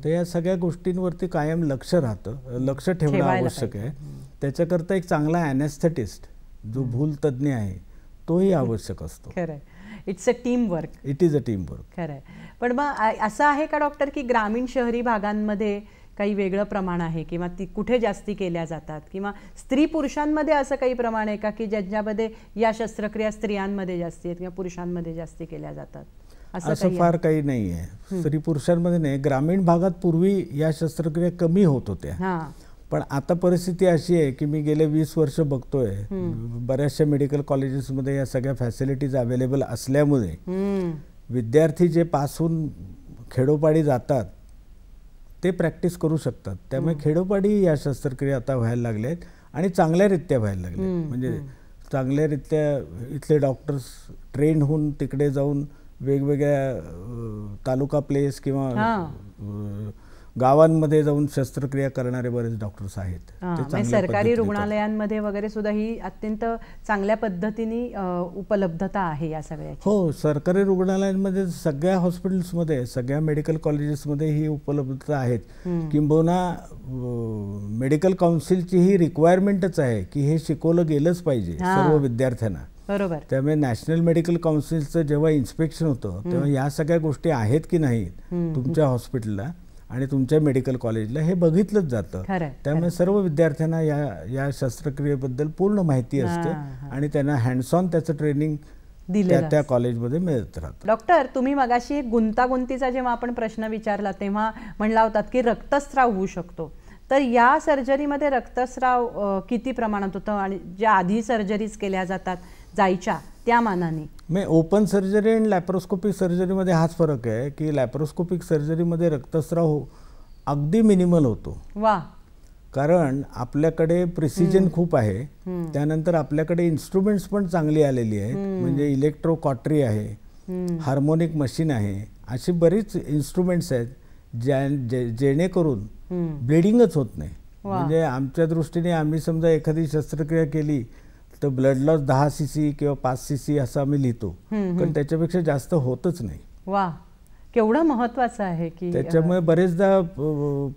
तर या सगळ्या गोष्टींवरती कायम लक्ष राहतं, लक्ष ठेवणं आवश्यक आहे. त्याच्याकरता एक चांगला ॲनेस्थेटिस्ट जो भूल तज्ज्ञ आहे तोही आवश्यक असतो. खरं, it's a team work. It is a team work. खरं. पण मग असं आहे का डॉक्टर की ग्रामीण शहरी भागांमध्ये काही वेगळं प्रमाण आहे किंवा ती कुठे जास्ती केल्या जातात, किंवा स्त्री पुरुषांमध्ये असं काही प्रमाण आहे का की ज्यांच्यामध्ये या शस्त्रक्रिया स्त्रियांमध्ये जास्ती आहेत किंवा पुरुषांमध्ये जास्ती केल्या जातात? असं फार काही नाही आहे. स्त्री पुरुषांमध्ये नाही. ग्रामीण भागात पूर्वी या शस्त्रक्रिया कमी होत होत्या, पण आता परिस्थिती अशी आहे की मी गेले 20 वर्ष बघतोय बऱ्याचशा मेडिकल कॉलेजेसमध्ये या सगळ्या फॅसिलिटीज अवेलेबल असल्यामुळे विद्यार्थी जे पास होऊन खेडोपाडी जातात ते प्रॅक्टिस करू शकतात. त्यामुळे खेडोपाडी या शस्त्रक्रिया आता व्हायला लागल्या आहेत आणि चांगल्यारीत्या व्हायला लागल्या. म्हणजे चांगल्यारीत्या इथले डॉक्टर्स ट्रेन होऊन तिकडे जाऊन वेगवेगळ्या तालुका प्लेस किंवा गावांमध्ये जाऊन शस्त्रक्रिया करणारे बरेच डॉक्टर्स आहेत. सरकारी रुग्णालयांमध्ये वगैरे सुद्धा ही अत्यंत चांगल्या पद्धतीने उपलब्धता आहे या सगळ्याची. हो, सरकारी रुग्णालयांमध्ये सगळ्या हॉस्पिटल्समध्ये सगळ्या मेडिकल कॉलेजेसमध्ये ही उपलब्धता आहेत. किंबहुना मेडिकल काउन्सिलची ही रिक्वायरमेंटच आहे की हे शिकवलं गेलंच पाहिजे सर्व विद्यार्थ्यांना. बरोबर. त्यामुळे नॅशनल मेडिकल काउन्सिलचं जेव्हा इन्स्पेक्शन होतं तेव्हा या सगळ्या गोष्टी आहेत की नाहीत तुमच्या हॉस्पिटलला आणि तुमच्या मेडिकल कॉलेजला हे बघितलंच जातं. त्यामुळे सर्व विद्यार्थ्यांना या शस्त्रक्रियेबद्दल पूर्ण माहिती असते आणि त्यांना हँड्स ऑन त्याचं ट्रेनिंग त्या कॉलेजमध्ये मिळत राहतं. डॉक्टर, तुम्ही मगाशी एक गुंतागुंतीचा जेव्हा आपण प्रश्न विचारला तेव्हा म्हणला होतात की रक्तस्राव होऊ शकतो. तर या सर्जरीमध्ये रक्तस्राव किती प्रमाणात होतं आणि ज्या आधी सर्जरीज केल्या जायच्या त्या मानाने? मी ओपन सर्जरी आणि लॅप्रोस्कोपिक सर्जरीमध्ये हाच फरक आहे की लॅप्रोस्कोपिक सर्जरीमध्ये रक्तस्राव अगदी मिनिमल होतो. वा. कारण आपल्याकडे प्रिसिजन खूप आहे. त्यानंतर आपल्याकडे इन्स्ट्रुमेंट्स पण चांगली आलेली आहेत. म्हणजे इलेक्ट्रोकॉटरी आहे, हार्मोनिक मशीन आहे, अशी बरीच इन्स्ट्रुमेंट्स आहेत जेणेकरून ब्लिडिंगच होत नाही. म्हणजे आमच्या दृष्टीने आम्ही समजा एखादी शस्त्रक्रिया केली तर ब्लड लॉस 10 cc किंवा 5 cc असं आम्ही लिहितो, पण त्याच्यापेक्षा जास्त होतच नाही. वा, केवढं महत्वाचं आहे की त्याच्यामुळे बरेचदा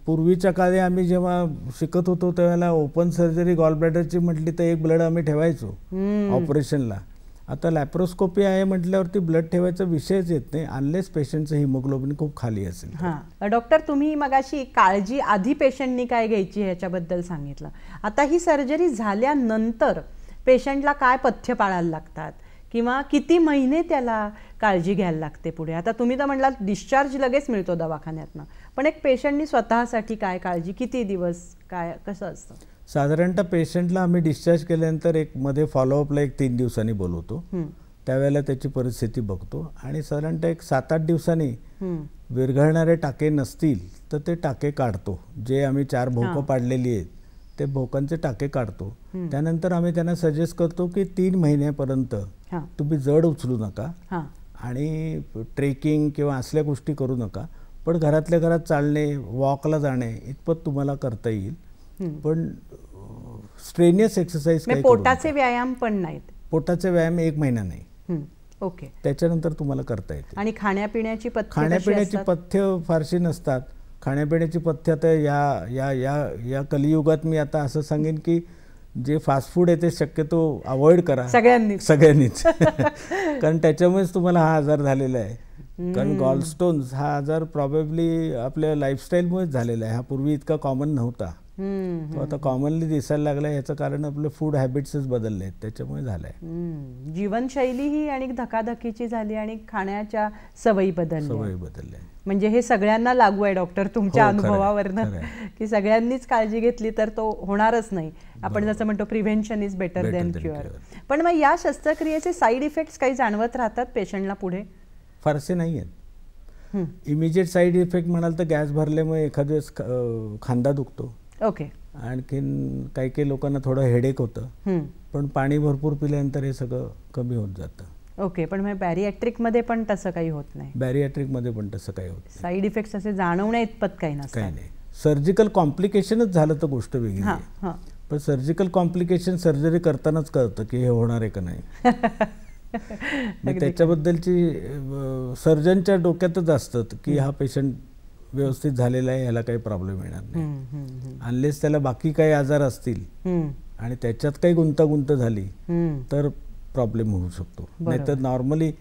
पूर्वीच्या काळी आम्ही जेव्हा शिकत होतो त्यावेळेला ओपन सर्जरी गॉल ब्लॅडरची म्हटली तर एक ब्लड आम्ही ठेवायचो ऑपरेशनला. आता लॅप्रोस्कोपी आहे म्हटल्यावरती ब्लड ठेवायचा विषयच येत नाही अनलेस पेशंटचं हिमोग्लोबिन खूप खाली असेल. डॉक्टर, तुम्ही मगाशी काळजी आधी पेशंटनी काय घ्यायची ह्याच्याबद्दल सांगितलं. आता ही सर्जरी झाल्यानंतर पेशंटला काय पथ्य पाळायला लागतात किंवा किती महिने त्याला काळजी घ्यायला लागते पुढे? आता तुम्ही तर म्हटलात डिस्चार्ज लगेच मिळतो दवाखान्यातनं, पण एक पेशंटनी स्वतःसाठी काय काळजी, किती दिवस, काय कसं असतं? साधारणतः पेशंटला आम्ही डिस्चार्ज केल्यानंतर एक मध्ये फॉलोअपला 3 दिवसांनी बोलवतो. त्यावेळेला त्याची परिस्थिती बघतो आणि साधारणतः 7-8 दिवसांनी विरघळणारे टाके नसतील तर ते टाके काढतो. जे आम्ही 4 भोकं पाडलेली आहेत ते भोकांचे टाके काढतो. त्यानंतर आम्ही त्यांना सजेस्ट करतो की 3 महिन्यापर्यंत तुम्ही जड उचलू नका आणि ट्रेकिंग किंवा असल्या गोष्टी करू नका, पण घरातल्या घरात चालणे, वॉकला जाणे इतपत तुम्हाला करता येईल. पण स्ट्रेनियस एक्सरसाइज काही पोटाचे व्यायाम पण नाहीत. पोटाचे व्यायाम 1 महिना नाही. ओके. त्याच्यानंतर तुम्हाला करता येते. आणि खाण्यापिण्याची पथ्य फारशी नसतात. खाण्यापिण्याची पथ्य आता या कलियुगात मी आता असं सांगेन की जे फास्ट फूड आहे ते शक्यतो अवॉइड करा सगळ्यांनीच कारण त्याच्यामुळेच तुम्हाला हा आजार झालेला आहे. कारण गॉलस्टोन्स हा आजार प्रॉबेबली आपल्या लाईफस्टाईलमुळेच झालेला आहे. हा पूर्वी इतका कॉमन नव्हता, तो आता कॉमनली दिसायला लागला. याचं कारण आपलं फूड हॅबिट्सच बदलले आहेत, त्याच्यामुळे झालंय. जीवनशैली ही आणि धकाधकीची झाली आणि खाण्याच्या सवयी बदलल्या. म्हणजे हे सगळ्यांना लागू आहे डॉक्टर तुमच्या अनुभवावरनं की सगळ्यांनीच काळजी घेतली तर तो होणारच नाही. आपण जसं म्हणतो prevention is better than cure. पण मग या शस्त्रक्रियेचे साईड इफेक्ट्स काही जाणवत राहतात पेशंटला पुढे? फारसे नाही आहेत. इमिजिएट साईड इफेक्ट म्हणाल तर गॅस भरल्यामुळे एखाद्या वेळेस खांदा दुखतो. ओके. आणखीन काही लोकांना थोडं हेडेक होतं, पण पाणी भरपूर पिल्यानंतर हे सगळं कमी होत जातं. ओके. पण मग बॅरिएट्रिक मध्ये पण तसं काही होत नाही? बॅरिएट्रिक मध्ये पण तसं काही होत नाही. साईड इफेक्ट्स असे जाणवण्या इतपत काही नसतात. काही नाही. सर्जिकल कॉम्प्लिकेशनच झालं तर गोष्ट वेगळी आहे, पण सर्जिकल कॉम्प्लिकेशन सर्जरी करतानाच कळतं की हे होणार आहे का नाही. त्याच्याबद्दलची सर्जनच्या डोक्यातच असतं की हा पेशंट व्यवस्थित झालेला आहे, ह्याला काही प्रॉब्लेम येणार नाही. अनलेस त्याला बाकी काही आजार असतील आणि त्याच्यात काही गुंतागुंत झाली तर प्रॉब्लेम होऊ शकतो. नाहीतर नॉर्मली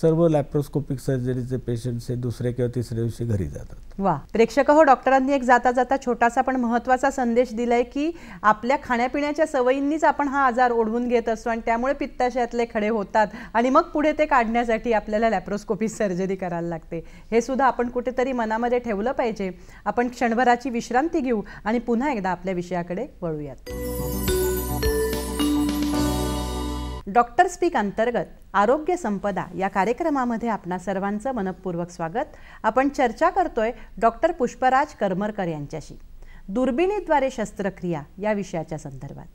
सर्व लॅप्रोस्कोपिक सर्जरीचे पेशंट्स हे दुसऱ्या किंवा तिसऱ्या दिवशी घरी जातात. वा, प्रेक्षक हो, डॉक्टरांनी एक जाता जाता छोटासा पण महत्त्वाचा संदेश दिलाय की आपल्या खाण्यापिण्याच्या सवयींनीच आपण हा आजार ओढवून घेत असतो आणि त्यामुळे पित्ताशयातले खडे होतात आणि मग पुढे ते काढण्यासाठी आपल्याला लॅप्रोस्कोपिक सर्जरी करायला लागते. हे सुद्धा आपण कुठेतरी मनामध्ये ठेवलं पाहिजे. आपण क्षणभराची विश्रांती घेऊ आणि पुन्हा एकदा आपल्या विषयाकडे वळूयात. डॉक्टर स्पीक अंतर्गत आरोग्य संपदा या कार्यक्रमामध्ये आपणा सर्वांचं मनपूर्वक स्वागत. आपण चर्चा करतोय डॉक्टर पुष्पराज करमरकर यांच्याशी दुर्बिणीद्वारे शस्त्रक्रिया या विषयाच्या संदर्भात.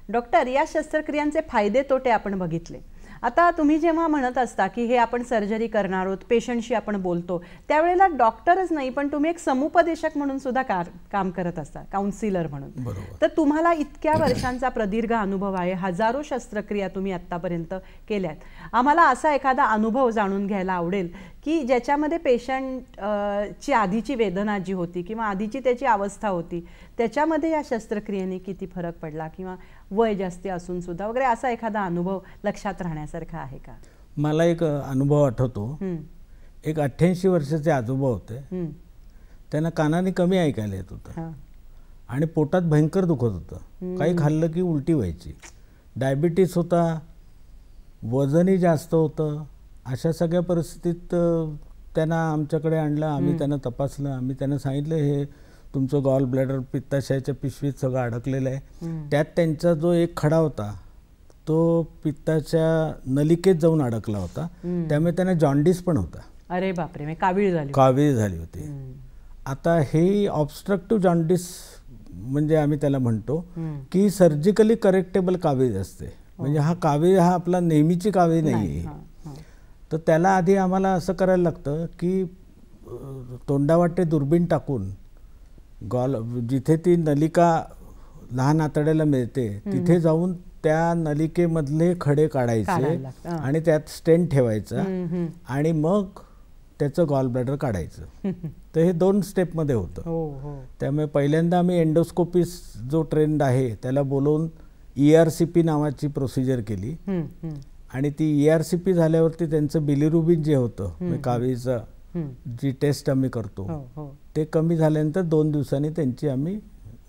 डॉक्टर, या शस्त्रक्रियांचे फायदे तोटे आपण बघितले. आता तुम्ही जेव्हा म्हणत असता की हे आपण सर्जरी करणार आहोत, पेशंटशी आपण बोलतो, त्यावेळेला डॉक्टरच नाही पण तुम्ही एक समुपदेशक म्हणून सुद्धा काम करत असता, काउन्सिलर म्हणून. तर तुम्हाला इतक्या वर्षांचा प्रदीर्घ अनुभव आहे, हजारो शस्त्रक्रिया तुम्ही आत्तापर्यंत केल्यात. आम्हाला असा एखादा अनुभव जाणून घ्यायला आवडेल की ज्याच्यामध्ये पेशंट ची आधीची वेदना जी होती किंवा आधीची त्याची अवस्था होती त्याच्यामध्ये या शस्त्रक्रियेने किती फरक पडला किंवा वय जास्ती असून सुद्धा वगैरे असा एखादा अनुभव लक्षात राहण्यासारखा आहे का? मला एक अनुभव आठवतो. एक 88 वर्षाचे आजोबा होते. त्यांना कानाने कमी ऐकायला येत होतं आणि पोटात भयंकर दुखत होतं. काही खाल्लं की उलटी व्हायची. डायबिटीस होता, वजनही जास्त होतं. अशा सगळ्या परिस्थितीत त्यांना आमच्याकडे आणलं. आम्ही त्यांना तपासलं. आम्ही त्यांना सांगितलं हे तुमचं गॉल ब्लॅडर पित्ताशयाच्या पिशवीत सगळं अडकलेलं आहे. त्यात त्यांचा जो एक खडा होता तो पित्ताच्या नलिकेत जाऊन अडकला होता. त्यामुळे त्यांना जॉन्डिस पण होता. अरे बापरे, कावीळ झाली होती. आता हे ऑब्स्ट्रक्टिव्ह जॉन्डिस म्हणजे आम्ही त्याला म्हणतो की सर्जिकली करेक्टेबल कावीळ असते. म्हणजे हा कावीळ हा आपला नेहमीची कावीळ नाही आहे. तर त्याला आधी आम्हाला असं करायला लागतं की तोंडावाटे दुर्बीण टाकून जिथे ती नलिका लहान आतड्याला मिळते तिथे जाऊन त्या नलिकेमधले खडे काढायचे आणि त्यात स्टेंट ठेवायचा आणि मग त्याचं गॉल ब्लॅडर काढायचं. तर हे 2 स्टेपमध्ये होतं. त्यामुळे पहिल्यांदा आम्ही एंडोस्कोपिस्ट जो ट्रेंड आहे त्याला बोलवून ERCP नावाची प्रोसिजर केली आणि ती ERCP झाल्यावरती त्यांचं बिलिरुबिन जे होतं कावीळचं जी टेस्ट आम्ही करतो ते कमी झाल्यानंतर 2 दिवसांनी त्यांची आम्ही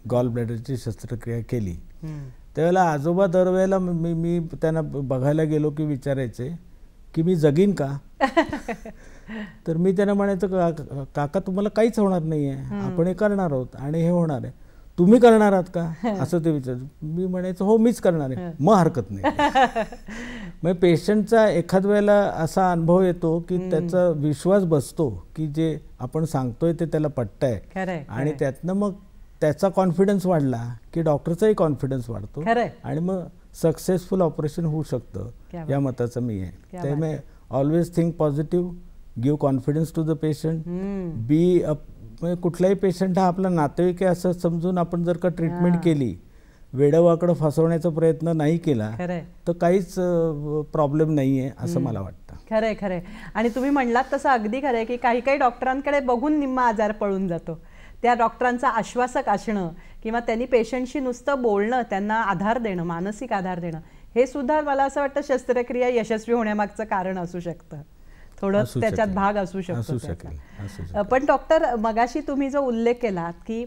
गॉल ब्लॅडरची शस्त्रक्रिया केली. त्यावेळेला आजोबा दरवेळेला मी त्यांना बघायला गेलो की विचारायचे की मी जगीन का. तर मी त्यांना म्हणायचं काका तुम्हाला काहीच होणार नाही आहे, आपण हे करणार आहोत आणि हे होणार आहे, तुम्ही करणार आहात का असं ते विचार. मी म्हणायचं हो मीच करणार आहे. मग हरकत नाही. मग पेशंटचा एखाद वेळेला असा अनुभव येतो की त्याचा विश्वास बसतो की जे आपण सांगतोय ते त्याला पटतंय आणि त्यातनं मग त्याचा कॉन्फिडन्स वाढला की डॉक्टरचाही कॉन्फिडन्स वाढतो आणि मग सक्सेसफुल ऑपरेशन होऊ शकतं या मताचं मी आहे. त्यामुळे always think positive, give confidence to the patient, be म्हणजे कुठलाही पेशंट हा आपला नातेवाईक आहे असं समजून आपण जर का ट्रीटमेंट केली, वेडवाकडं फसवण्याचा प्रयत्न नाही केला तर काहीच प्रॉब्लेम नाही आहे असं मला वाटतं. खरंय खरंय. आणि तुम्ही म्हणलात तसं अगदी खरंय की काही काही डॉक्टरांकडे बघून निम्मा आजार पळून जातो. त्या डॉक्टरांचा आश्वासक असणं किंवा त्यांनी पेशंटशी नुसतं बोलणं, त्यांना आधार देणं, मानसिक आधार देणं, हे सुद्धा मला असं वाटतं शस्त्रक्रिया यशस्वी होण्यामागचं कारण असू शकतं. थोडं त्याच्यात भाग असू शकतो. पण डॉक्टर, मगाशी तुम्ही जो उल्लेख केलात की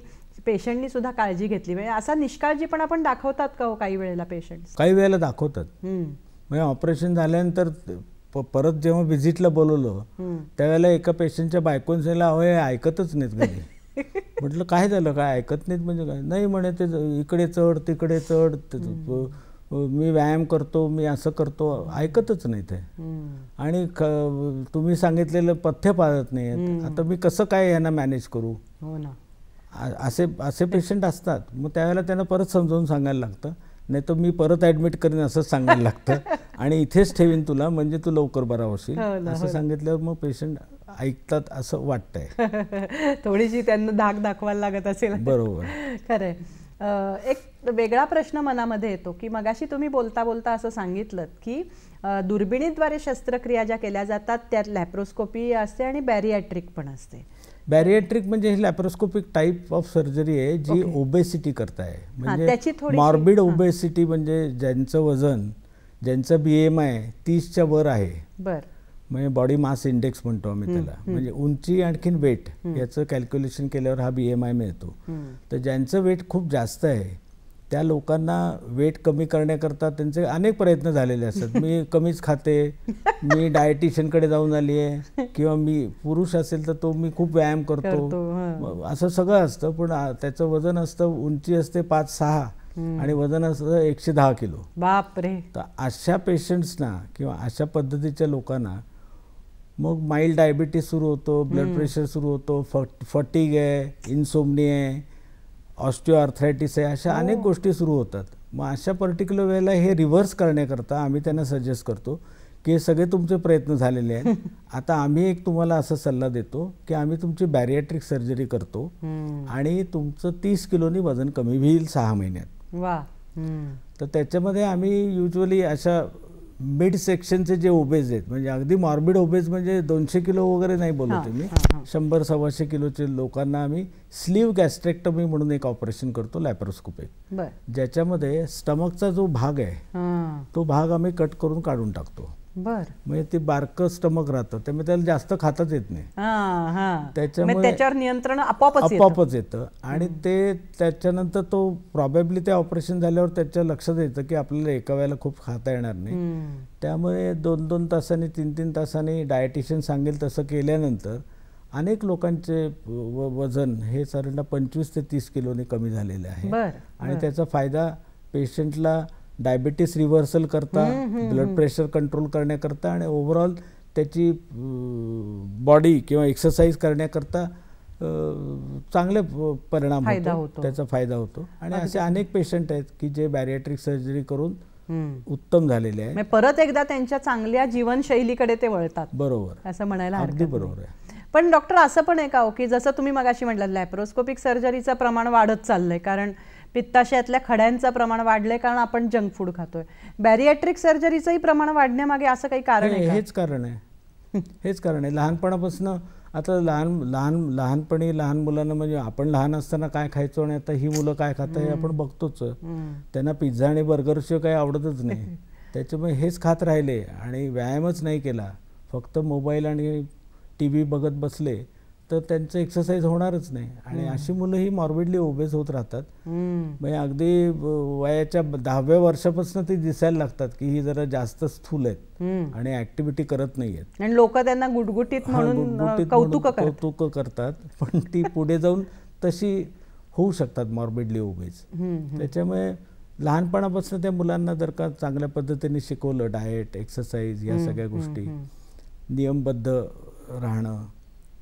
पेशंटनी सुद्धा काळजी घेतली, म्हणजे असा निष्काळजीपणा पण दाखवतात का हो काही वेळेला पेशंट? काही वेळेला दाखवतात. म्हणजे ऑपरेशन झाल्यानंतर परत जेव्हा व्हिजिटला बोलवलं त्यावेळेला एका पेशंटच्या बायकोने सांगितलं अहो हे ऐकतच नाहीत घरी. म्हटलं काय झालं, काय ऐकत नाहीत म्हणजे काय? नाही म्हणे ते इकडे चढ तिकडे चढ, मी व्यायाम करतो, मी असं करतो, ऐकतच नाही ते आणि तुम्ही सांगितलेलं पथ्य पाळत नाहीत. आता मी कसं काय यांना मॅनेज करू? हो ना. असे पेशंट असतात. मग त्यावेळेला त्यांना परत समजावून सांगायला लागतं, नाही तर मी परत ॲडमिट करीन असंच सांगायला लागतं आणि इथेच ठेवीन तुला म्हणजे तू लवकर बरा होशील असं सांगितल्यावर मग पेशंट ऐकतात असं वाटतंय. थोडीशी त्यांना धाक दाखवायला लागत असेल. बरोबर. खरंय. एक वेगळा प्रश्न मनामध्ये येतो की मगाशी तुम्ही बोलता बोलता असं सांगितलं की दुर्बिणीद्वारे शस्त्रक्रिया ज्या केल्या जातात त्यात लॅप्रोस्कोपी असते आणि बॅरिॲट्रिक पण असते. बॅरिएट्रिक म्हणजे ही लॅप्रोस्कोपिक टाईप ऑफ सर्जरी आहे जी ओबेसिटी करताय. म्हणजे मॉर्बिड ओबेसिटी म्हणजे ज्यांचं वजन, ज्यांचं BMI 30च्या वर आहे, म्हणजे बॉडी मास इंडेक्स म्हणतो आम्ही त्याला, म्हणजे उंची आणखीन वेट याचं कॅल्क्युलेशन केल्यावर हा BMI मिळतो. तर ज्यांचं वेट खूप जास्त आहे त्या लोकांना वेट कमी करण्याकरता त्यांचे अनेक प्रयत्न झालेले असतात. मी कमीच खाते, मी डायटिशियनकडे जाऊन आली आहे, किंवा मी पुरुष असेल तर तो मी खूप व्यायाम करतो, असं सगळं असतं. पण त्याचं वजन असतं, उंची असते 5'6" आणि वजन असतं 110 किलो. बापरे. तर अशा पेशंट्सना किंवा अशा पद्धतीच्या लोकांना मग माइल्ड डायबिटीस सुरू होतो, ब्लड प्रेशर सुरू होतो, फटीग आहे, इन्सोमनिया आहे, ऑस्टिओआर्थरायटिस आहे, अशा अनेक गोष्टी सुरू होतात. मग अशा पर्टिक्युलर वेळेला हे रिव्हर्स करण्याकरता आम्ही त्यांना सजेस्ट करतो की हे सगळे तुमचे प्रयत्न झालेले आहेत, आता आम्ही एक तुम्हाला असा सल्ला देतो की आम्ही तुमची बॅरिॲट्रिक सर्जरी करतो आणि तुमचं 30 किलोनी वजन कमी होईल 6 महिन्यात. वा. तर त्याच्यामध्ये आम्ही युजली अशा मिड सेक्शनचे जे ओबेज आहेत, म्हणजे अगदी मॉर्बिड ओबेज म्हणजे 200 किलो वगैरे नाही बोलतो मी, 100-125 किलोचे लोकांना आम्ही स्लीव्ह गॅस्ट्रेक्टमी म्हणून एक ऑपरेशन करतो लॅप्रोस्कोपिक, ज्याच्यामध्ये स्टमकचा जो भाग आहे तो भाग आम्ही कट करून काढून टाकतो. म्हणजे ते बारकं स्टमक राहतं, त्यामुळे त्याला जास्त खाताच येत नाही, त्याच्यामुळे त्याच्यावर नियंत्रण आपोआपच येतं. आणि ते त्याच्यानंतर तो प्रॉबेबली ते ऑपरेशन झाल्यावर त्याच्या लक्षात येतं की आपल्याला एका वेळेला खूप खाता येणार नाही, त्यामुळे 2-2 तासांनी 3-3 तासांनी डायटिशियन सांगेल तसं केल्यानंतर अनेक लोकांचे वजन हे साधारण 25 ते 30 किलोने कमी झालेले आहे. आणि त्याचा फायदा पेशंटला डायबिटीस रिव्हर्सल करता, ब्लड प्रेशर कंट्रोल करण्याकरता आणि ओव्हरऑल त्याची बॉडी किंवा एक्सरसाइज करण्याकरता चांगले परिणाम होतो, त्याचा फायदा होतो. आणि असे अनेक पेशंट आहेत की जे बॅरिॲट्रिक सर्जरी करून उत्तम झालेले आहे, परत एकदा त्यांच्या चांगल्या जीवनशैलीकडे ते वळतात. बरोबर, असं म्हणायला अगदी बरोबर आहे. पण डॉक्टर असं पण आहे का की जसं तुम्ही मगाशी म्हटलं लॅप्रोस्कोपिक सर्जरीचं प्रमाण वाढत चाललंय, कारण पित्ताशयातल्या खड्यांचं प्रमाण वाढलंय कारण आपण जंक फूड खातोय, बॅरिॲट्रिक सर्जरीचंही प्रमाण वाढण्यामागे असं काही कारण आहे? हेच कारण आहे, हेच कारण आहे. लहानपणापासून आता लहानपणी लहान मुलांना, म्हणजे आपण लहान असताना काय खायचो आणि आता ही मुलं काय खातात हे आपण बघतोच. त्यांना पिझ्झा आणि बर्गरशिवाय काही आवडतच नाही, त्याच्यामुळे हेच खात राहिले आणि व्यायामच नाही केला, फक्त मोबाईल आणि TV बघत बसले तर त्यांचं एक्सरसाइज होणारच नाही. आणि अशी मुलं ही मॉर्बिडली ओबेस होत राहतात. म्हणजे अगदी वयाच्या 10व्या वर्षापासून ती दिसायला लागतात की ही जरा जास्त स्थूल आहेत आणि ऍक्टिव्हिटी करत नाही आहेत, आणि लोक त्यांना गुटगुटीत म्हणून कौतुक करतात, पण ती पुढे जाऊन तशी होऊ शकतात मॉर्बिडली ओबेस. त्याच्यामुळे लहानपणापासून त्या मुलांना जर का चांगल्या पद्धतीने शिकवलं, डाएट, एक्सरसाइज या सगळ्या गोष्टी, नियमबद्ध राहणं,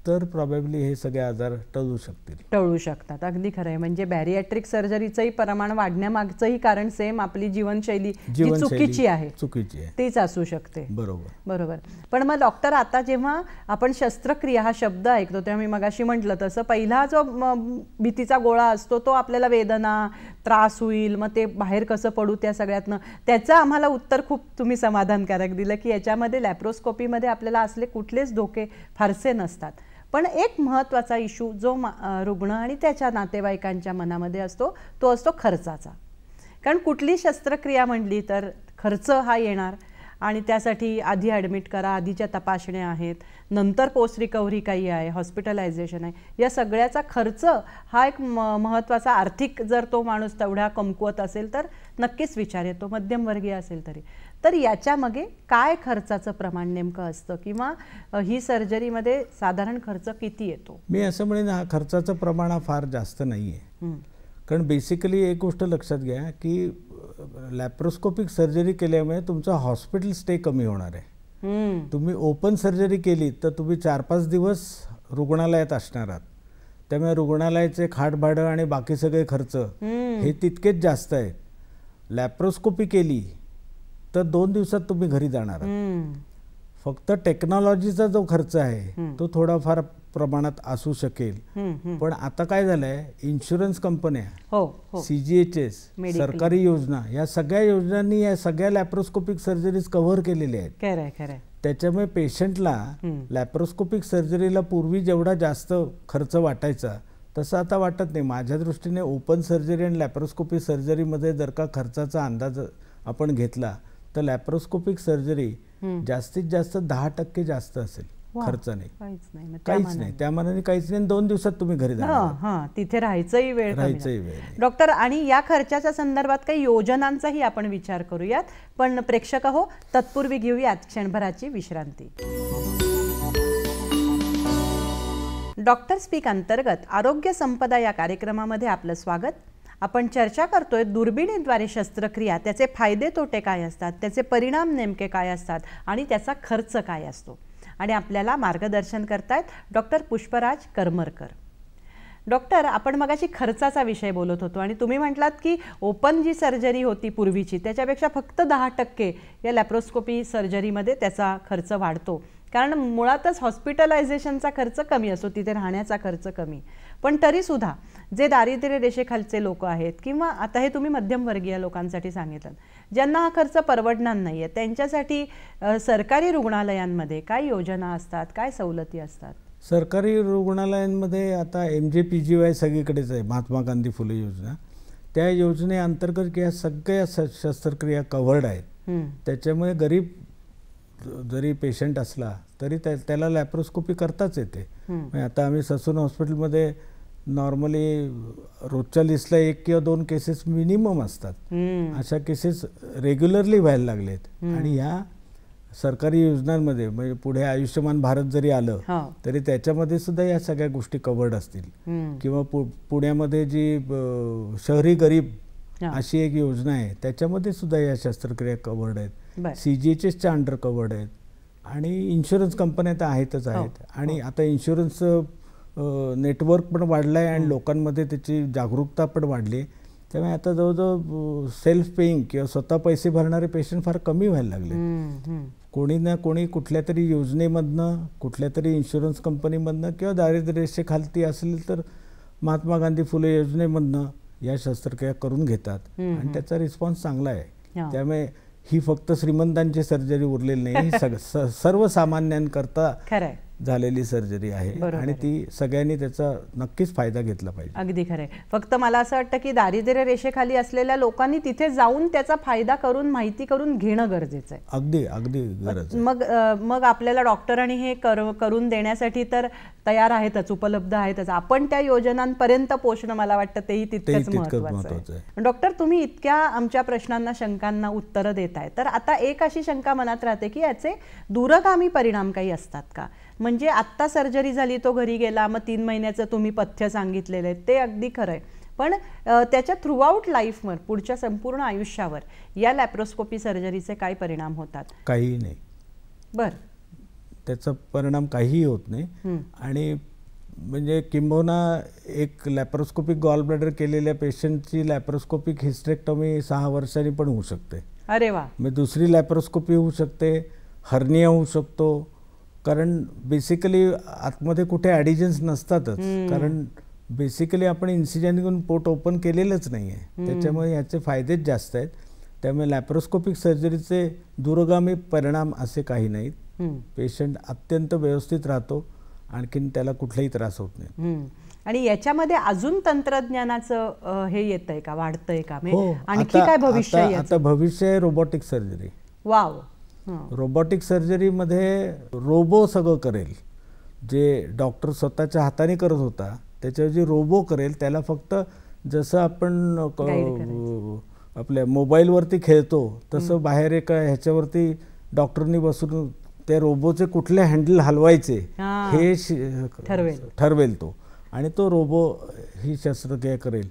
तर प्रॉबेबली हे सगळे आजार टळू शकतात. अगदी खरं आहे. म्हणजे बॅरिॲट्रिक सर्जरीचंही प्रमाण वाढण्यामागचंही कारण सेम आपली जीवनशैली चुकीची आहे तीच असू शकते. बरोबर. पण मग डॉक्टर, आता जेव्हा आपण शस्त्रक्रिया हा शब्द ऐकतो तेव्हा मी मगाशी म्हटलं तसं पहिला जो भीतीचा गोळा असतो तो आपल्याला वेदना, त्रास होईल, मग ते बाहेर कसं पडू त्या सगळ्यातनं, त्याचं आम्हाला उत्तर खूप तुम्ही समाधानकारक दिलं की याच्यामध्ये लॅप्रोस्कोपीमध्ये आपल्याला असले कुठलेच धोके फारसे नसतात. पण एक महत्त्वाचा इश्यू जो रुग्ण आणि त्याच्या नातेवाईकांच्या मनामध्ये असतो तो असतो खर्चाचा. कारण कुठली शस्त्रक्रिया म्हणली तर खर्च हा येणार, आणि त्यासाठी आधी ॲडमिट करा, आधीच्या तपासण्या आहेत, नंतर पोस्ट रिकव्हरी काही आहे, हॉस्पिटलायझेशन आहे, या सगळ्याचा खर्च हा एक महत्त्वाचा, आर्थिक जर तो माणूस तेवढा कमकुवत असेल तर नक्कीच विचार येतो, मध्यमवर्गीय असेल तरी. तर याच्यामागे काय खर्चाचं प्रमाण नेमकं असतं, किंवा ही सर्जरीमध्ये साधारण खर्च किती येतो? मी असं म्हणेन हा खर्चाचं प्रमाण हा फार जास्त नाही आहे. कारण बेसिकली एक गोष्ट लक्षात घ्या की लॅप्रोस्कोपिक सर्जरी केल्यामुळे तुमचा हॉस्पिटल स्टे कमी होणार आहे. तुम्ही ओपन सर्जरी केली तर तुम्ही 4-5 दिवस रुग्णालयात असणार आहात, त्यामुळे रुग्णालयाचे खाटभाडं आणि बाकी सगळे खर्च हे तितकेच जास्त आहेत. लॅप्रोस्कोपी केली तर 2 दिवसात तुम्ही घरी जाणार आहात. फक्त टेक्नॉलॉजीचा जो खर्च आहे तो थोडाफार प्रमाणात असू शकेल. हम्म. पण आता काय झालंय, इन्शुरन्स कंपन्या, हो हो CGHS, Medical. सरकारी योजना, या सगळ्या योजनांनी या सगळ्या लॅप्रोस्कोपिक सर्जरीज कव्हर केलेल्या आहेत. खरंय खरंय. त्याच्यामुळे पेशंटला लॅप्रोस्कोपिक सर्जरीला पूर्वी जेवढा जास्त खर्च वाटायचा तसं आता वाटत नाही. माझ्या दृष्टीने ओपन सर्जरी आणि लॅप्रोस्कोपिक सर्जरीमध्ये जर का खर्चाचा अंदाज आपण घेतला तर लॅप्रोस्कोपिक सर्जरी जास्तीत जास्त 10% जास्त असेल खर्चाने. काहीच नाही, त्या मानाने काहीच नाही. 2 दिवसात तुम्ही घरी जाणार. तिथे राहायचंही वेळ वेळ डॉक्टर. आणि या खर्चाच्या संदर्भात काही योजनांचाही आपण विचार करूयात. पण प्रेक्षक हो, तत्पूर्वी घेऊयात क्षणभराची विश्रांती. डॉक्टर स्पीक अंतर्गत आरोग्य संपदा या कार्यक्रमामध्ये आपलं स्वागत. आपण चर्चा करतोय दुर्बिणीद्वारे शस्त्रक्रिया, त्याचे फायदे तोटे काय असतात, त्याचे परिणाम नेमके काय असतात आणि त्याचा खर्च काय असतो. आणि आपल्याला मार्गदर्शन करतायत डॉक्टर पुष्पराज करमरकर. डॉक्टर, आपण मगाशी खर्चाचा विषय बोलत होतो आणि तुम्ही म्हटलात की ओपन जी सर्जरी होती पूर्वीची त्याच्यापेक्षा फक्त 10% या लॅप्रोस्कोपी सर्जरीमध्ये त्याचा खर्च वाढतो. कारण मुळातच हॉस्पिटलायझेशनचा खर्च कमी असतो, तिथे राहण्याचा खर्च कमी. पण तरीसुद्धा जे दारिद्र्य रेषेखालचे लोक आहेत किंवा आता हे तुम्ही मध्यमवर्गीय लोकांसाठी सांगितलं, ज्यांना हा खर्च परवडणार नाही आहे, त्यांच्यासाठी सरकारी रुग्णालयांमध्ये काय योजना असतात, काय सवलती असतात? सरकारी रुग्णालयांमध्ये आता MJPGY सगळीकडेच आहे, महात्मा गांधी फुले योजना. त्या योजनेअंतर्गत या सगळ्या शस्त्रक्रिया कव्हर्ड आहेत. त्याच्यामुळे गरीब जरी पेशंट असला तरी त्याला लॅप्रोस्कोपी करताच येते. आता आम्ही ससून हॉस्पिटलमध्ये नॉर्मली रोजच्या लिस्टला 1 किंवा 2 केसेस मिनिमम असतात. अशा केसेस रेग्युलरली व्हायला लागलेत. आणि ह्या सरकारी योजनांमध्ये म्हणजे पुढे आयुष्यमान भारत जरी आलं तरी त्याच्यामध्ये सुद्धा या सगळ्या गोष्टी कव्हर्ड असतील. किंवा पुण्यामध्ये जी शहरी गरीब अशी एक योजना आहे त्याच्यामध्ये सुद्धा या शस्त्रक्रिया कव्हर्ड आहेत. CGHSच्या अंडर कव्हर्ड आहेत. आणि इन्शुरन्स कंपन्या तर आहेतच आहेत. आणि आता इन्शुरन्स नेटवर्क पण वाढलं आहे आणि लोकांमध्ये त्याची जागरूकता पण वाढली. त्यामुळे आता जवळजवळ सेल्फ पेईंग किंवा स्वतः पैसे भरणारे पेशंट फार कमी व्हायला लागले. कोणी ना कोणी कुठल्या तरी योजनेमधनं, कुठल्या तरी इन्शुरन्स कंपनीमधनं किंवा दारिद्र्य रेषेखालती असेल तर महात्मा गांधी फुले योजनेमधनं या शस्त्रक्रिया करून घेतात आणि त्याचा रिस्पॉन्स चांगला आहे. त्यामुळे ही फक्त श्रीमंतांची सर्जरी उरलेली नाही, सर्वसामान्यांकरता झालेली सर्जरी आहे आणि ती सगळ्यांनी त्याचा नक्कीच फायदा घेतला पाहिजे. अगदी खरं आहे. फक्त मला असं वाटतं की दारिद्र्य रेषेखाली असलेल्या लोकांनी तिथे जाऊन त्याचा फायदा करून, माहिती करून घेणं गरजेचं आहे. अगदी अगदी गरज. मग आपल्याला डॉक्टरांनी हे करून देण्यासाठी तर तयार आहेतच, उपलब्ध आहेतच. आपण त्या योजनांपर्यंत पोहोचणं मला वाटतं तेही तितकंच महत्त्वाचं आहे. डॉक्टर, तुम्ही इतक्या आमच्या प्रश्नांना, शंकांना उत्तरं देताय, तर आता एक अशी शंका मनात राहते की याचे दूरगामी परिणाम काही असतात का? म्हणजे आत्ता सर्जरी झाली, तो घरी गेला, मग 3 महिन्याचं तुम्ही पथ्य सांगितलेलं आहे ते अगदी खरं आहे. पण त्याच्या थ्रूआउट लाईफवर, पुढच्या संपूर्ण आयुष्यावर या लॅप्रोस्कोपी सर्जरीचे काय परिणाम होतात? काही नाही. बरं, त्याचा परिणाम काहीही होत नाही. आणि म्हणजे किंबहुना एक लॅप्रोस्कोपिक गॉल ब्लॅडर केलेल्या पेशंटची लॅप्रोस्कोपिक हिस्टेक्टॉमी 6 वर्षांनी पण होऊ शकते. अरे वा. मग दुसरी लॅप्रोस्कोपी होऊ शकते, हर्निया होऊ शकतो. कारण बेसिकली आतमध्ये कुठे ॲडिजन्स नसतातच. कारण बेसिकली आपण इन्सिजन घेऊन पोट ओपन केलेलंच नाही आहे. त्याच्यामुळे याचे फायदेच जास्त आहेत. त्यामुळे लॅप्रोस्कोपिक सर्जरीचे दूरगामी परिणाम असे काही नाहीत. पेशंट अत्यंत व्यवस्थित राहतो, आणखीन त्याला कुठलाही त्रास होत नाही. आणि याच्यामध्ये अजून तंत्रज्ञानाचं हे येतंय का, वाढतंय का? आणखी काय भविष्य? आता भविष्य आहे रोबोटिक सर्जरी. वाव. रोबोटिक सर्जरीमध्ये रोबो सगळं करेल. जे डॉक्टर स्वतःच्या हाताने करत होता त्याच्याऐवजी रोबो करेल. त्याला फक्त जसं आपण आपल्या मोबाईलवरती खेळतो तसं बाहेर एका ह्याच्यावरती डॉक्टरनी बसून त्या रोबोचे कुठले हँडल हलवायचे हे ठरवेल तो, आणि तो रोबो ही शस्त्रक्रिया करेल.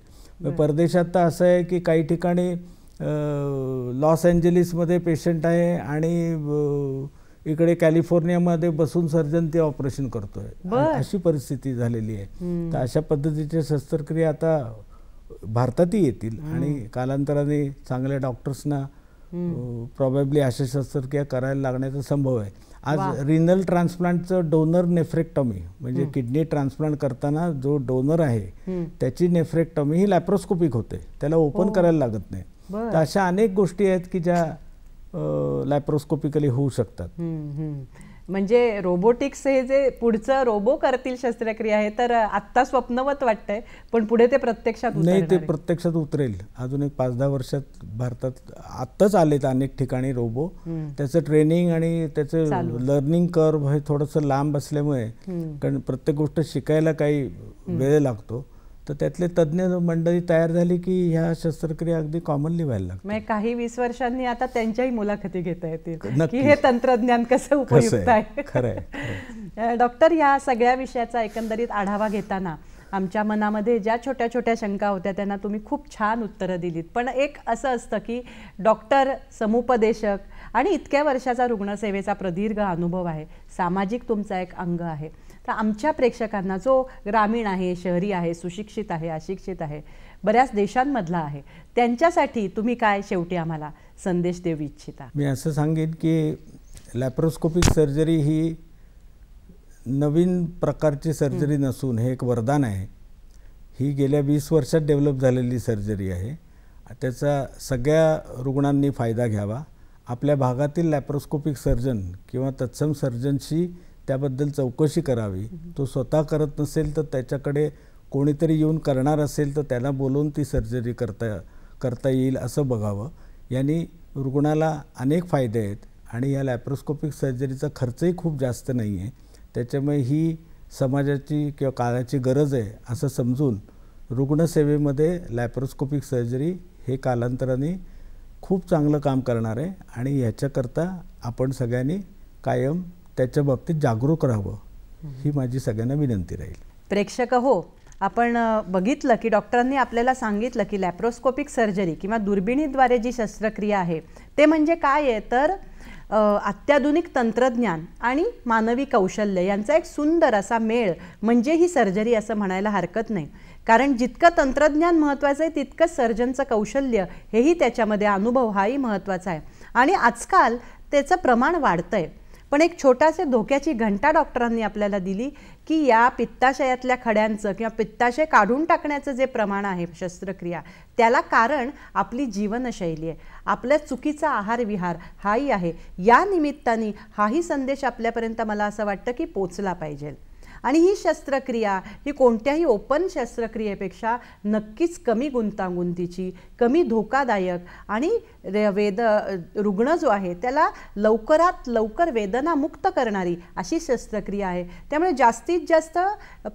परदेशात तर असं आहे की काही ठिकाणी लॉस एंजलिसमध्ये पेशंट आहे आणि इकडे कॅलिफोर्नियामध्ये बसून सर्जन ते ऑपरेशन करतोय, अशी परिस्थिती झालेली आहे. तर अशा पद्धतीच्या शस्त्रक्रिया आता भारतातही येतील आणि कालांतराने चांगल्या डॉक्टर्सना प्रॉबॅबली अशा शस्त्रक्रिया करायला लागण्याचा संभव आहे. आज रिनल ट्रान्सप्लांटचं डोनर नेफ्रेक्टॉमी म्हणजे किडनी ट्रान्सप्लांट करताना जो डोनर आहे त्याची नेफ्रेक्टॉमी ही लॅप्रोस्कोपिक होते, त्याला ओपन करायला लागत नाही. तर अशा अनेक गोष्टी आहेत की ज्या लॅप्रोस्कोपिकली होऊ शकतात. म्हणजे रोबोटिक्स हे जे पुढचं रोबो करतील शस्त्रक्रिया आहे तर आत्ता स्वप्नवत वाटतंय, पण पुढे ते प्रत्यक्षात नाही, ते प्रत्यक्षात उतरेल. अजून एक 5-10 वर्षात भारतात आत्ताच आलेत अनेक ठिकाणी रोबो. त्याचं ट्रेनिंग आणि त्याचं लर्निंग कर्व हे थोडंसं लांब असल्यामुळे, कारण प्रत्येक गोष्ट शिकायला काही वेळ लागतो, तर त्यातले तज्ज्ञ मंडळी तयार झाली की ह्या शस्त्रक्रिया अगदी कॉमनली व्हायला लागतात. म्हणजे काही 20 वर्षांनी आता त्यांच्याही मुलाखती घेता येतील की हे तंत्रज्ञान कसं उपयुक्त आहे. खरंय. डॉक्टर, ह्या सगळ्या विषयाचा एकंदरीत आढावा घेताना आमच्या मनामध्ये ज्या छोट्या छोट्या शंका होत्या त्यांना तुम्ही खूप छान उत्तरं दिलीत. पण एक असं असतं की डॉक्टर, समुपदेशक आणि इतक्या वर्षाचा रुग्णसेवेचा प्रदीर्घ अनुभव आहे, सामाजिक तुमचा एक अंग आहे. तर आमच्या प्रेक्षकांना जो ग्रामीण आहे, शहरी आहे, सुशिक्षित आहे, अशिक्षित आहे, बऱ्याच देशांमधला आहे, त्यांच्यासाठी तुम्ही काय शेवटी आम्हाला संदेश देऊ इच्छिता? मी असं सांगेन की लॅप्रोस्कोपिक सर्जरी ही नवीन प्रकारची सर्जरी नसून हे एक वरदान आहे. ही गेल्या 20 वर्षात डेव्हलप झालेली सर्जरी आहे. त्याचा सगळ्या रुग्णांनी फायदा घ्यावा. आपल्या भागातील लॅप्रोस्कोपिक सर्जन किंवा तत्सम सर्जनशी त्याबद्दल चौकशी करावी. तो स्वतः करत नसेल तर त्याच्याकडे कोणीतरी येऊन करणार असेल तर त्याला बोलवून ती सर्जरी करता येईल असं बघावं. यांनी रुग्णाला अनेक फायदे आहेत आणि या लॅप्रोस्कोपिक सर्जरीचा खर्चही खूप जास्त नाही आहे. त्याच्यामुळे ही समाजाची किंवा काळाची गरज आहे असं समजून रुग्णसेवेमध्ये लॅप्रोस्कोपिक सर्जरी हे कालांतराने खूप चांगलं काम करणार आहे आणि ह्याच्याकरता आपण सगळ्यांनी कायम त्याच्या बाबतीत जागरूक राहावं ही माझी सगळ्यांना विनंती राहील. प्रेक्षक हो, आपण बघितलं की डॉक्टरांनी आपल्याला सांगितलं की लॅप्रोस्कोपिक सर्जरी किंवा दुर्बिणीद्वारे जी शस्त्रक्रिया आहे ते म्हणजे काय आहे, तर अत्याधुनिक तंत्रज्ञान आणि मानवी कौशल्य यांचा एक सुंदर असा मेळ म्हणजे ही सर्जरी असं म्हणायला हरकत नाही. कारण जितकं तंत्रज्ञान महत्त्वाचं आहे तितकंच सर्जनचं कौशल्य हेही त्याच्यामध्ये, अनुभव हाही महत्त्वाचा आहे आणि आजकाल त्याचं प्रमाण वाढतं आहे. पण एक छोटासे धोक्याची घंटा डॉक्टरांनी आपल्याला दिली की या पित्ताशयातल्या खड्यांचं किंवा पित्ताशय काढून टाकण्याचं जे प्रमाण आहे शस्त्रक्रिया, त्याला कारण आपली जीवनशैली आहे, आपल्या चुकीचा आहार विहार हाही आहे. या निमित्ताने हाही संदेश आपल्यापर्यंत मला असं वाटतं की पोचला पाहिजे. आणि ही शस्त्रक्रिया ही कोणत्याही ओपन शस्त्रक्रियेपेक्षा नक्कीच कमी गुंतागुंतीची, कमी धोकादायक आणि रुग्ण जो आहे त्याला लवकरात लवकर वेदनामुक्त करणारी अशी शस्त्रक्रिया आहे. त्यामुळे जास्तीत जास्त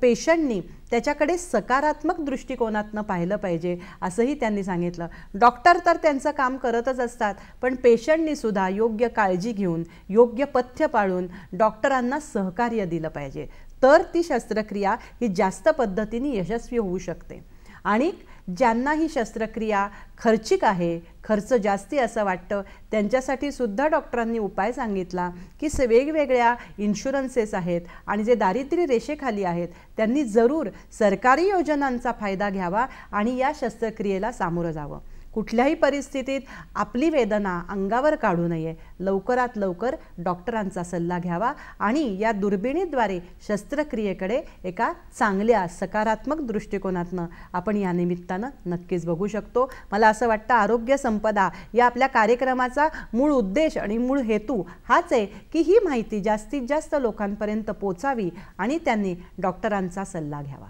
पेशंटनी त्याच्याकडे सकारात्मक दृष्टिकोनातनं पाहिलं पाहिजे असंही त्यांनी सांगितलं. डॉक्टर तर त्यांचं काम करतच असतात, पण पेशंटनी सुद्धा योग्य काळजी घेऊन, योग्य पथ्य पाळून डॉक्टरांना सहकार्य दिलं पाहिजे, तर ती शस्त्रक्रिया ही जास्त पद्धतीने यशस्वी होऊ शकते. आणि ज्यांना ही शस्त्रक्रिया खर्चिक आहे, खर्च जास्ती असं वाटतं, त्यांच्यासाठी सुद्धा डॉक्टरांनी उपाय सांगितला की वेगवेगळ्या इन्शुरन्सेस आहेत आणि जे दारिद्र्य रेषेखाली आहेत त्यांनी जरूर सरकारी योजनांचा फायदा घ्यावा आणि या शस्त्रक्रियेला सामोरं जावं. कुठल्याही परिस्थितीत आपली वेदना अंगावर काढू नये, लवकरात लवकर डॉक्टरांचा सल्ला घ्यावा आणि या दुर्बिणीद्वारे शस्त्रक्रियेकडे एका चांगल्या सकारात्मक दृष्टिकोनातनं आपण या निमित्तानं नक्कीच बघू शकतो. मला असं वाटतं आरोग्य संपदा या आपल्या कार्यक्रमाचा मूळ उद्देश आणि मूळ हेतू हाच आहे की ही माहिती जास्तीत जास्त लोकांपर्यंत पोचावी आणि त्यांनी डॉक्टरांचा सल्ला घ्यावा.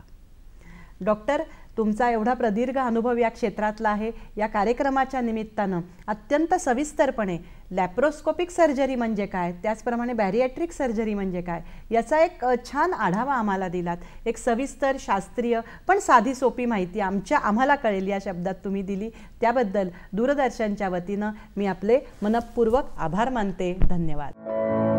डॉक्टर, तुमचा एवढा प्रदीर्घ अनुभव या क्षेत्रातला आहे. या कार्यक्रमाच्या निमित्तानं अत्यंत सविस्तरपणे लॅप्रोस्कोपिक सर्जरी म्हणजे काय, त्याचप्रमाणे बॅरिएट्रिक सर्जरी म्हणजे काय याचा एक छान आढावा आम्हाला दिलात. एक सविस्तर, शास्त्रीय पण साधी सोपी माहिती आम्हाला कळेल या शब्दात तुम्ही दिली, त्याबद्दल दूरदर्शनच्या वतीनं मी आपले मनपूर्वक आभार मानते. धन्यवाद.